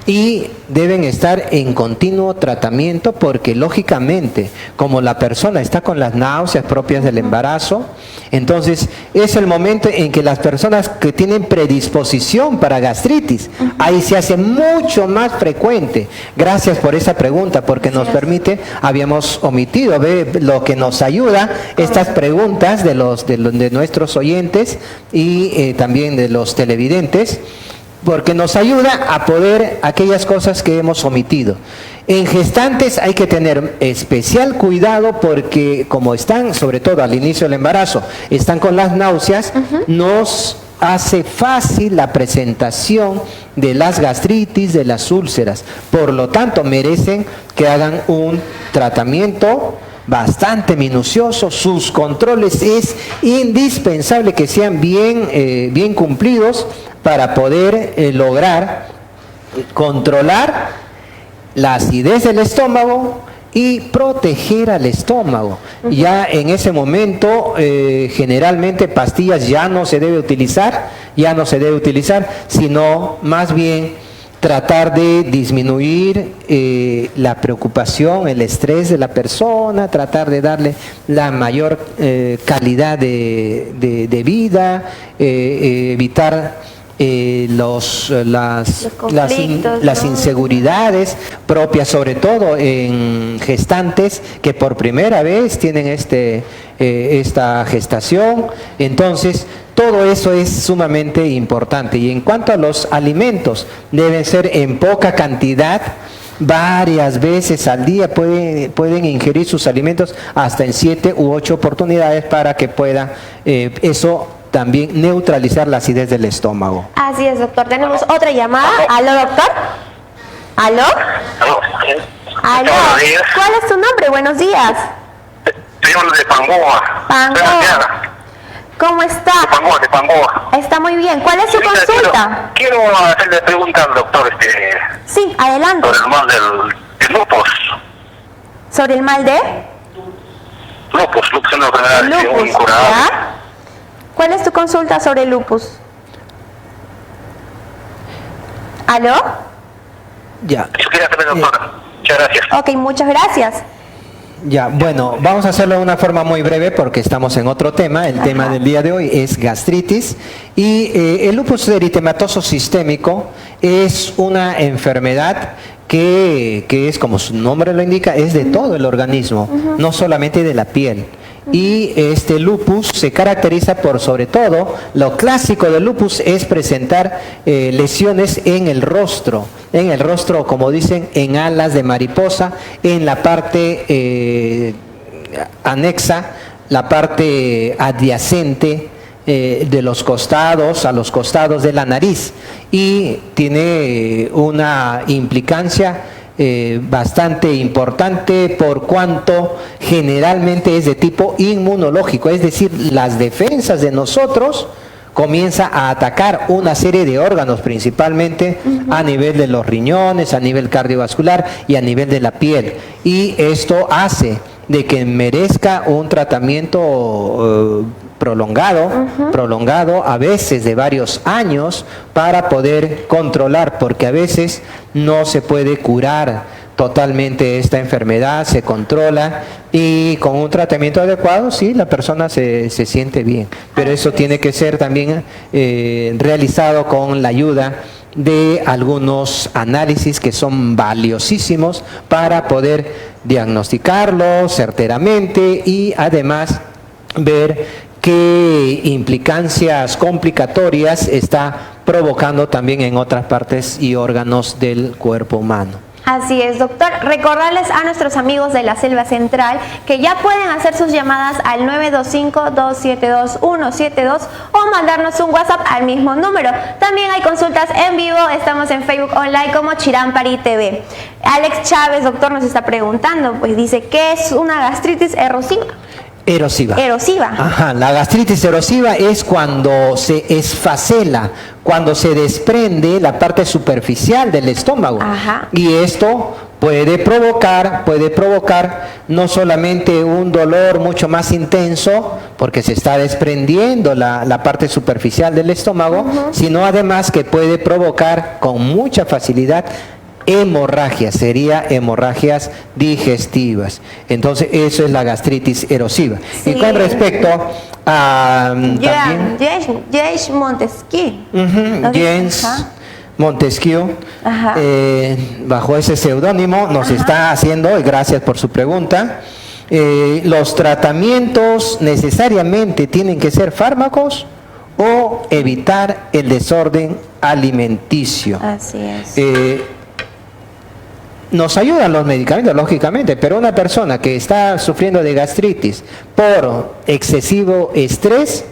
Y deben estar en continuo tratamiento porque lógicamente, como la persona está con las náuseas propias del embarazo, entonces es el momento en que las personas que tienen predisposición para gastritis, ahí se hace mucho más frecuente. Gracias por esa pregunta, porque nos permite, habíamos omitido, lo que nos ayuda, estas preguntas de nuestros oyentes y también de los televidentes, porque nos ayuda a poder aquellas cosas que hemos omitido. En gestantes hay que tener especial cuidado porque como están, sobre todo al inicio del embarazo, están con las náuseas, nos hace fácil la presentación de las gastritis, de las úlceras. Por lo tanto, merecen que hagan un tratamiento bastante minucioso. Sus controles es indispensable que sean bien cumplidos, para poder lograr controlar la acidez del estómago y proteger al estómago. Ya en ese momento generalmente pastillas ya no se debe utilizar, sino más bien tratar de disminuir la preocupación, el estrés de la persona, tratar de darle la mayor calidad de vida, evitar las inseguridades propias, sobre todo en gestantes que por primera vez tienen esta gestación. Entonces, todo eso es sumamente importante. Y en cuanto a los alimentos, deben ser en poca cantidad, varias veces al día. Pueden ingerir sus alimentos hasta en 7 u 8 oportunidades para que pueda eso también neutralizar la acidez del estómago. Así es, doctor. Tenemos otra llamada. ¿Aló, doctor? ¿Aló? ¿Aló? ¿Cuál es tu nombre? Buenos días. Soy de Pangoa. Pangoa. ¿Cómo está? De Pangoa. Está muy bien. ¿Cuál es su consulta? Quiero hacerle pregunta al doctor. Sí, adelante. Sobre el mal del lupus. ¿Sobre el mal de? Lupus es una enfermedad incurable. ¿Cuál es tu consulta sobre el lupus? ¿Aló? Ya. Eso quería saber, doctora. Muchas gracias. Ok, muchas gracias. Ya, bueno, vamos a hacerlo de una forma muy breve porque estamos en otro tema. El tema del día de hoy es gastritis. Y el lupus eritematoso sistémico es una enfermedad que es, como su nombre lo indica, es de todo el organismo, no solamente de la piel. Y este lupus se caracteriza por, sobre todo, lo clásico del lupus es presentar lesiones en el rostro, como dicen, en alas de mariposa, en la parte anexa, la parte adyacente de los costados, a los costados de la nariz, y tiene una implicancia bastante importante por cuanto generalmente es de tipo inmunológico, es decir, las defensas de nosotros comienza a atacar una serie de órganos, principalmente a nivel de los riñones, a nivel cardiovascular y a nivel de la piel, y esto hace de que merezca un tratamiento prolongado, a veces de varios años, para poder controlar, porque a veces no se puede curar totalmente esta enfermedad, se controla y con un tratamiento adecuado, sí, la persona se siente bien, pero eso tiene que ser también realizado con la ayuda de algunos análisis que son valiosísimos para poder diagnosticarlo certeramente y además ver qué implicancias complicatorias está provocando también en otras partes y órganos del cuerpo humano. Así es, doctor. Recordarles a nuestros amigos de la Selva Central que ya pueden hacer sus llamadas al 925-272-172 o mandarnos un WhatsApp al mismo número. También hay consultas en vivo, estamos en Facebook Online como Chirampari TV. Alex Chávez, doctor, nos está preguntando, pues dice, ¿qué es una gastritis erosiva? Erosiva. Ajá, la gastritis erosiva es cuando se esfacela, cuando se desprende la parte superficial del estómago. Ajá. Y esto puede provocar no solamente un dolor mucho más intenso, porque se está desprendiendo la parte superficial del estómago, sino además que puede provocar con mucha facilidad hemorragias, hemorragias digestivas. Entonces eso es la gastritis erosiva. Sí. Y con respecto a James Montesquieu, James Montesquieu, bajo ese seudónimo nos está haciendo, y gracias por su pregunta, los tratamientos necesariamente tienen que ser fármacos o evitar el desorden alimenticio. Así es. Nos ayudan los medicamentos, lógicamente, pero una persona que está sufriendo de gastritis por excesivo estrés,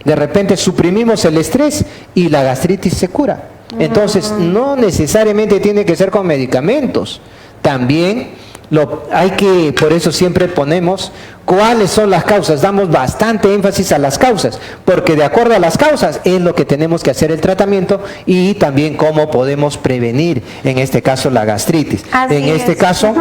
de repente suprimimos el estrés y la gastritis se cura. Entonces, no necesariamente tiene que ser con medicamentos. También Por eso siempre ponemos cuáles son las causas, damos bastante énfasis a las causas, porque de acuerdo a las causas es lo que tenemos que hacer el tratamiento y también cómo podemos prevenir, en este caso, la gastritis. En este caso,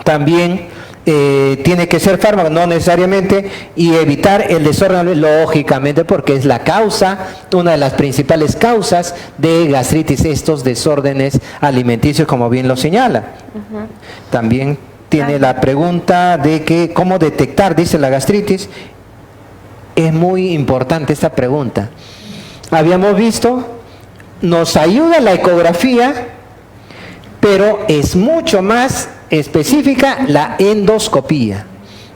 también tiene que ser fármaco, no necesariamente, y evitar el desorden, lógicamente, porque es la causa, una de las principales causas de gastritis, estos desórdenes alimenticios, como bien lo señala. También tiene la pregunta de que cómo detectar, dice, la gastritis. Es muy importante esta pregunta. Habíamos visto, nos ayuda la ecografía, pero es mucho más específica la endoscopía.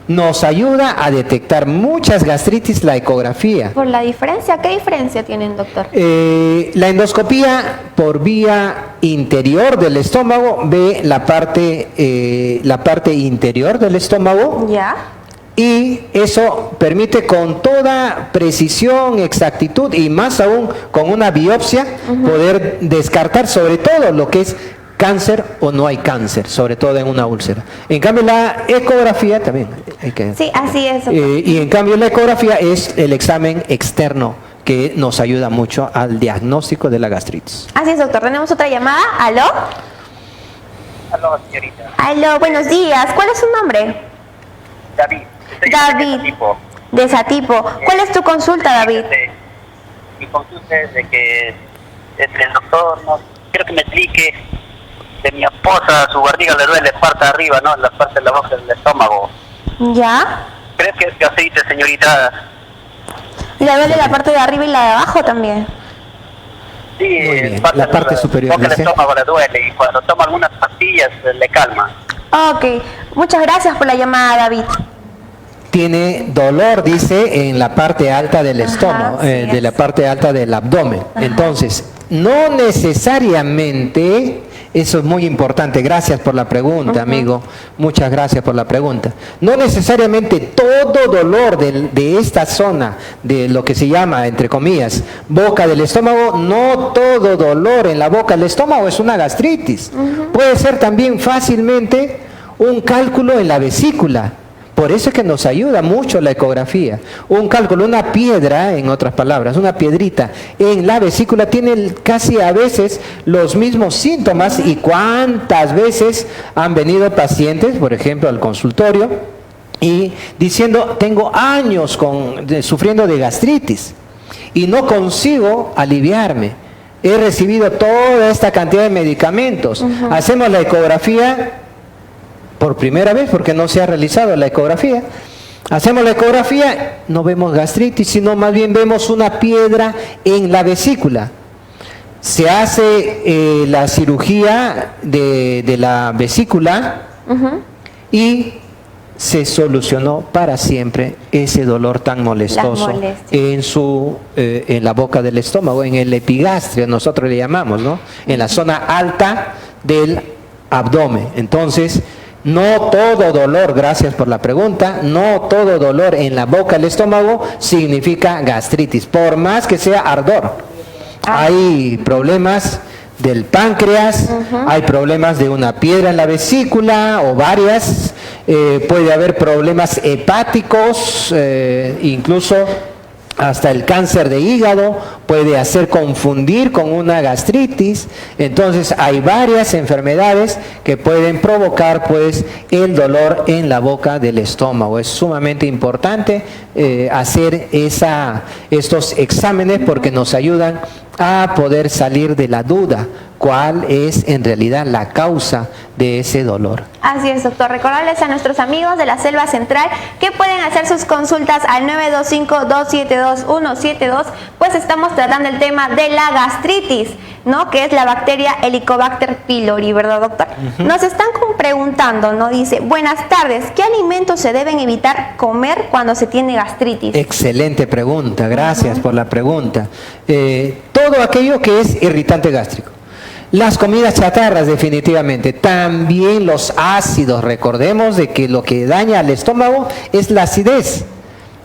Nos ayuda a detectar muchas gastritis la ecografía. ¿Por la diferencia? ¿Qué diferencia tienen, doctor? La endoscopía, por vía interior del estómago, ve la parte interior del estómago. Ya. Y eso permite con toda precisión, exactitud y más aún con una biopsia poder descartar sobre todo lo que es cáncer o no hay cáncer, sobre todo en una úlcera. En cambio la ecografía también hay que... Sí, así es. Y en cambio la ecografía es el examen externo que nos ayuda mucho al diagnóstico de la gastritis. Así es, doctor. Tenemos otra llamada. ¿Aló? Aló, señorita. Aló, buenos días. ¿Cuál es su nombre? David. David. De Satipo. ¿Cuál es tu consulta, David? Mi consulta es de que el doctor, no quiero que me explique, de mi esposa, su barriga le duele parte de arriba, ¿no? La parte de la boca del estómago. ¿Ya? ¿Crees que es gastritis, señorita? ¿Le duele la parte de arriba y la de abajo también? Sí, la parte superior. La boca del estómago le duele y cuando toma algunas pastillas le calma. Ok. Muchas gracias por la llamada, David. Tiene dolor, dice, en la parte alta del estómago, de la parte alta del abdomen. Entonces, no necesariamente, eso es muy importante, gracias por la pregunta, amigo, muchas gracias por la pregunta. No necesariamente todo dolor de esta zona, de lo que se llama, entre comillas, boca del estómago, no todo dolor en la boca del estómago es una gastritis. Puede ser también fácilmente un cálculo en la vesícula. Por eso es que nos ayuda mucho la ecografía. Un cálculo, una piedra, en otras palabras, una piedrita en la vesícula tiene casi a veces los mismos síntomas. Y cuántas veces han venido pacientes, por ejemplo, al consultorio y diciendo, tengo años sufriendo de gastritis y no consigo aliviarme. He recibido toda esta cantidad de medicamentos. Hacemos la ecografía por primera vez porque no se ha realizado la ecografía. Hacemos la ecografía, no vemos gastritis, sino más bien vemos una piedra en la vesícula. Se hace la cirugía de la vesícula y se solucionó para siempre ese dolor tan molestoso en la boca del estómago, en el epigastrio, nosotros le llamamos, ¿no? En la zona alta del abdomen. Entonces, no todo dolor, gracias por la pregunta, no todo dolor en la boca del estómago significa gastritis, por más que sea ardor. Hay problemas del páncreas, hay problemas de una piedra en la vesícula o varias, puede haber problemas hepáticos, incluso hasta el cáncer de hígado puede hacer confundir con una gastritis. Entonces hay varias enfermedades que pueden provocar pues el dolor en la boca del estómago. Es sumamente importante hacer estos exámenes porque nos ayudan a poder salir de la duda cuál es en realidad la causa de ese dolor. Así es, doctor. Recordarles a nuestros amigos de la Selva Central que pueden hacer sus consultas al 925-272-172, pues estamos tratando el tema de la gastritis, ¿no? Que es la bacteria Helicobacter pylori, ¿verdad, doctor? Nos están preguntando, ¿no? Dice, buenas tardes, ¿qué alimentos se deben evitar comer cuando se tiene gastritis? Excelente pregunta, gracias por la pregunta. Todo aquello que es irritante gástrico. Las comidas chatarras definitivamente, también los ácidos, recordemos de que lo que daña al estómago es la acidez.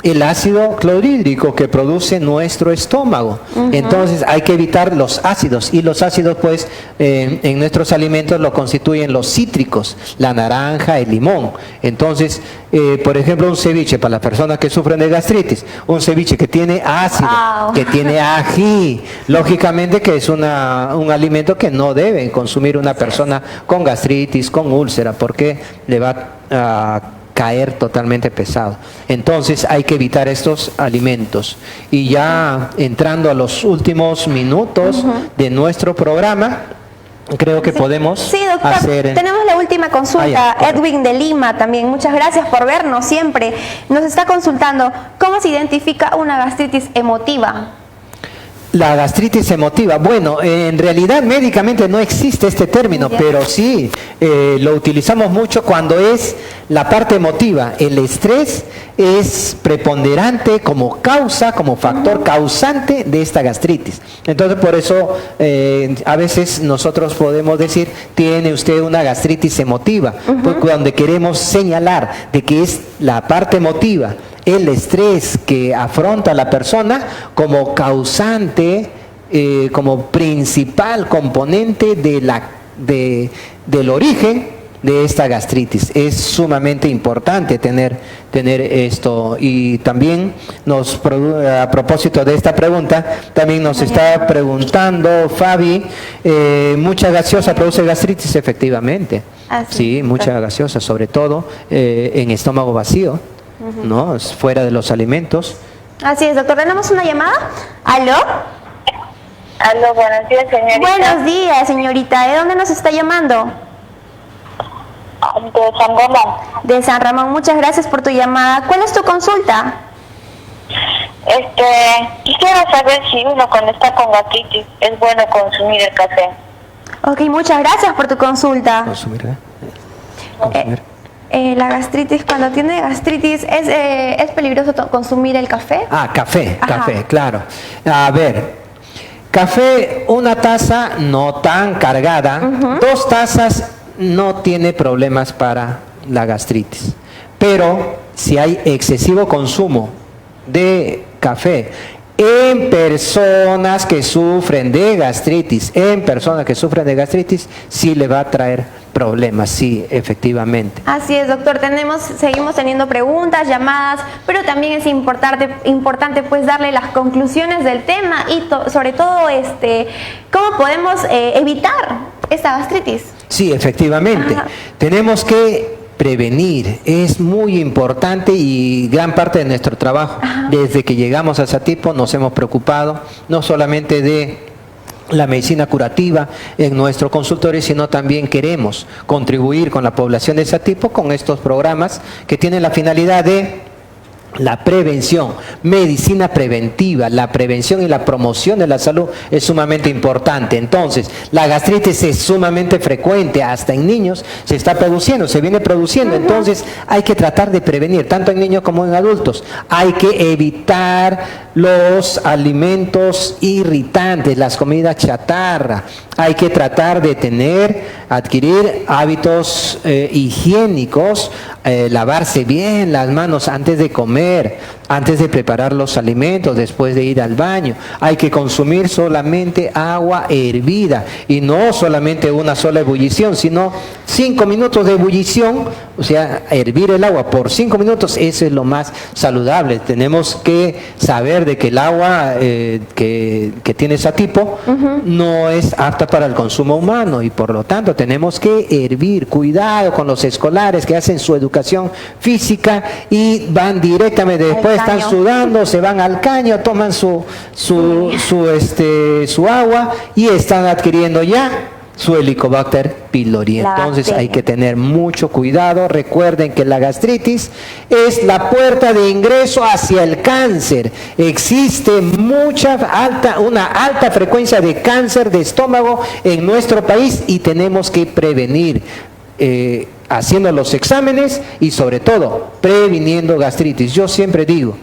el ácido clorhídrico que produce nuestro estómago. Entonces hay que evitar los ácidos, y los ácidos pues en nuestros alimentos lo constituyen los cítricos, la naranja, el limón. Entonces, por ejemplo, un ceviche para las personas que sufren de gastritis, un ceviche que tiene ácido, que tiene ají, lógicamente que es un alimento que no debe consumir una persona con gastritis, con úlcera, porque le va a caer totalmente pesado. Entonces hay que evitar estos alimentos. Y ya entrando a los últimos minutos de nuestro programa, creo que podemos doctor, hacer... tenemos la última consulta. Edwin de Lima también, muchas gracias por vernos siempre. Nos está consultando, ¿cómo se identifica una gastritis emotiva? La gastritis emotiva, bueno, en realidad médicamente no existe este término, pero sí lo utilizamos mucho cuando es la parte emotiva. El estrés es preponderante como causa, como factor causante de esta gastritis. Entonces, por eso a veces nosotros podemos decir, tiene usted una gastritis emotiva, porque donde queremos señalar de que es la parte emotiva, el estrés que afronta la persona como causante, como principal componente del origen de esta gastritis. Es sumamente importante tener esto. Y también a propósito de esta pregunta, también nos está preguntando Fabi, ¿mucha gaseosa produce gastritis? Efectivamente. Sí, mucha gaseosa, sobre todo en estómago vacío. ¿No? Fuera de los alimentos. Así es, doctor. ¿Tenemos una llamada? ¿Aló? Aló, buenos días, señorita. Buenos días, señorita. ¿De dónde nos está llamando? De San Ramón. De San Ramón. Muchas gracias por tu llamada. ¿Cuál es tu consulta? Quisiera saber si uno cuando está con gastritis es bueno consumir el café. Ok, muchas gracias por tu consulta. Consumir. La gastritis, cuando tiene gastritis, ¿es peligroso consumir el café? Café, claro. A ver, café, una taza no tan cargada, 2 tazas no tiene problemas para la gastritis. Pero si hay excesivo consumo de café en personas que sufren de gastritis, sí le va a traer problemas, sí, efectivamente. Así es, doctor. Seguimos teniendo preguntas, llamadas, pero también es importante pues darle las conclusiones del tema y sobre todo cómo podemos evitar esta gastritis. Sí, efectivamente. Tenemos que prevenir, es muy importante, y gran parte de nuestro trabajo desde que llegamos a Satipo nos hemos preocupado no solamente de la medicina curativa en nuestro consultorio, sino también queremos contribuir con la población de Satipo con estos programas que tienen la finalidad de la prevención, medicina preventiva. La prevención y la promoción de la salud es sumamente importante. Entonces, la gastritis es sumamente frecuente, hasta en niños se viene produciendo. Entonces, hay que tratar de prevenir, tanto en niños como en adultos. Hay que evitar los alimentos irritantes, las comidas chatarra. Hay que tratar de adquirir hábitos higiénicos, lavarse bien las manos antes de comer, antes de preparar los alimentos, después de ir al baño. Hay que consumir solamente agua hervida, y no solamente una sola ebullición, sino 5 minutos de ebullición, o sea, hervir el agua por 5 minutos, eso es lo más saludable. Tenemos que saber de que el agua que tiene Satipo no es apta para el consumo humano, y por lo tanto tenemos que hervir. Cuidado con los escolares que hacen su educación física y van directamente, después están sudando, se van al caño, toman su agua y están adquiriendo ya su Helicobacter pylori. Entonces hay que tener mucho cuidado. Recuerden que la gastritis es la puerta de ingreso hacia el cáncer. Existe una alta frecuencia de cáncer de estómago en nuestro país, y tenemos que prevenir haciendo los exámenes y sobre todo previniendo gastritis. Yo siempre digo,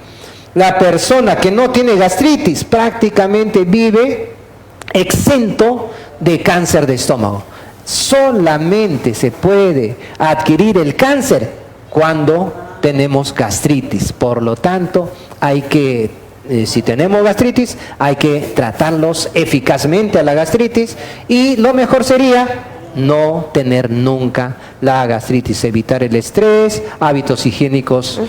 la persona que no tiene gastritis prácticamente vive exento de cáncer de estómago. Solamente se puede adquirir el cáncer cuando tenemos gastritis. Por lo tanto, hay que, si tenemos gastritis, hay que tratarlos eficazmente a la gastritis, y lo mejor sería no tener nunca la gastritis, evitar el estrés, hábitos higiénicos,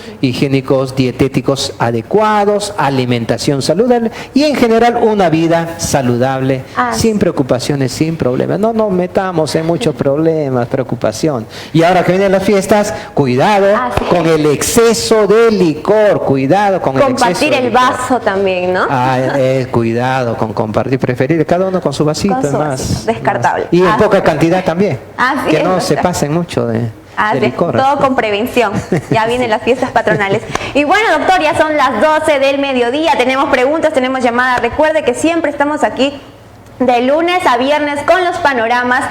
dietéticos adecuados, alimentación saludable y en general una vida saludable, sin preocupaciones, sin problemas. No nos metamos en muchos problemas, preocupación. Y ahora que vienen las fiestas, cuidado con el exceso de licor, cuidado con el exceso de compartir el vaso también, ¿no? Cuidado con compartir, preferir cada uno con su vasito, con su vasito, descartable. Y en poca cantidad también, que no se pasen mucho de licor. Todo con prevención. Ya vienen las fiestas patronales. Y bueno, doctor, ya son las 12 del mediodía. Tenemos preguntas, tenemos llamadas. Recuerde que siempre estamos aquí de lunes a viernes con los panoramas,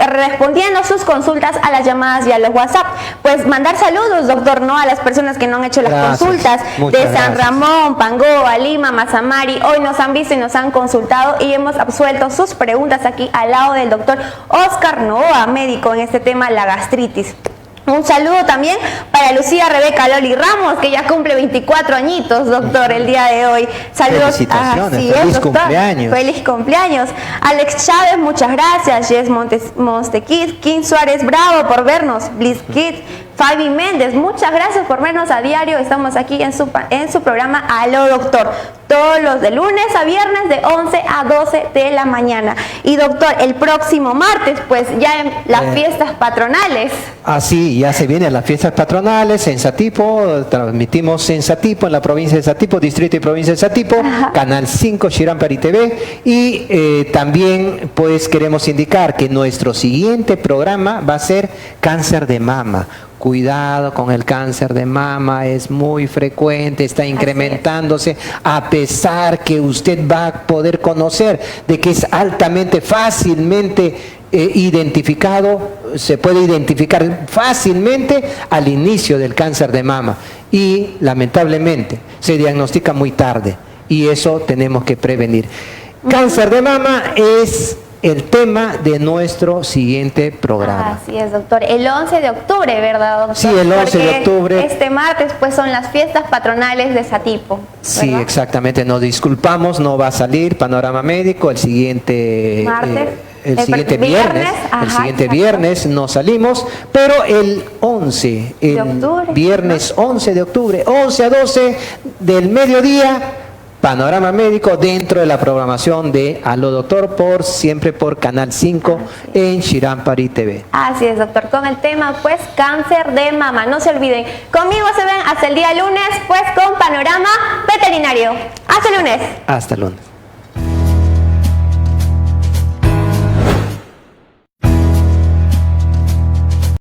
respondiendo sus consultas a las llamadas y a los WhatsApp. Pues mandar saludos, doctor, ¿no? A las personas que no han hecho las consultas de San Ramón, Pangoa, Lima, Mazamari. Hoy nos han visto y nos han consultado y hemos absuelto sus preguntas aquí al lado del doctor Oscar Novoa, médico en este tema, la gastritis. Un saludo también para Lucía Rebeca Loli Ramos, que ya cumple 24 añitos, doctor, el día de hoy. Saludos. Felicitaciones, feliz cumpleaños. Feliz cumpleaños. Alex Chávez, muchas gracias. Jess Montequid, Kim Suárez, bravo por vernos. Bliss Kid, Fabi Méndez, muchas gracias por vernos a diario. Estamos aquí en su programa Aló Doctor, todos los de lunes a viernes de 11 a 12 de la mañana. Y doctor, el próximo martes, pues ya en las fiestas patronales. Sí, ya se vienen las fiestas patronales en Satipo. Transmitimos en Satipo, en la provincia de Satipo, distrito y provincia de Satipo, Canal 5, Shirampari TV. Y también pues queremos indicar que nuestro siguiente programa va a ser cáncer de mama. Cuidado con el cáncer de mama, es muy frecuente, está incrementándose, a pesar que usted va a poder conocer de que es altamente, fácilmente identificado, se puede identificar fácilmente al inicio del cáncer de mama y lamentablemente se diagnostica muy tarde y eso tenemos que prevenir. Cáncer de mama es el tema de nuestro siguiente programa. Así es, doctor. El 11 de octubre, ¿verdad, doctor? Sí, el 11 de octubre. Este martes, pues, son las fiestas patronales de Satipo, ¿verdad? Sí, exactamente. Nos disculpamos, no va a salir Panorama Médico el siguiente martes. El siguiente viernes no salimos, pero el 11, viernes 11 de octubre, 11 a 12 del mediodía, Panorama Médico dentro de la programación de Aló Doctor, siempre por Canal 5 en Shirampari TV. Así es, doctor, con el tema pues cáncer de mama. No se olviden, conmigo se ven hasta el día lunes pues con Panorama Veterinario. Hasta el lunes. Hasta el lunes.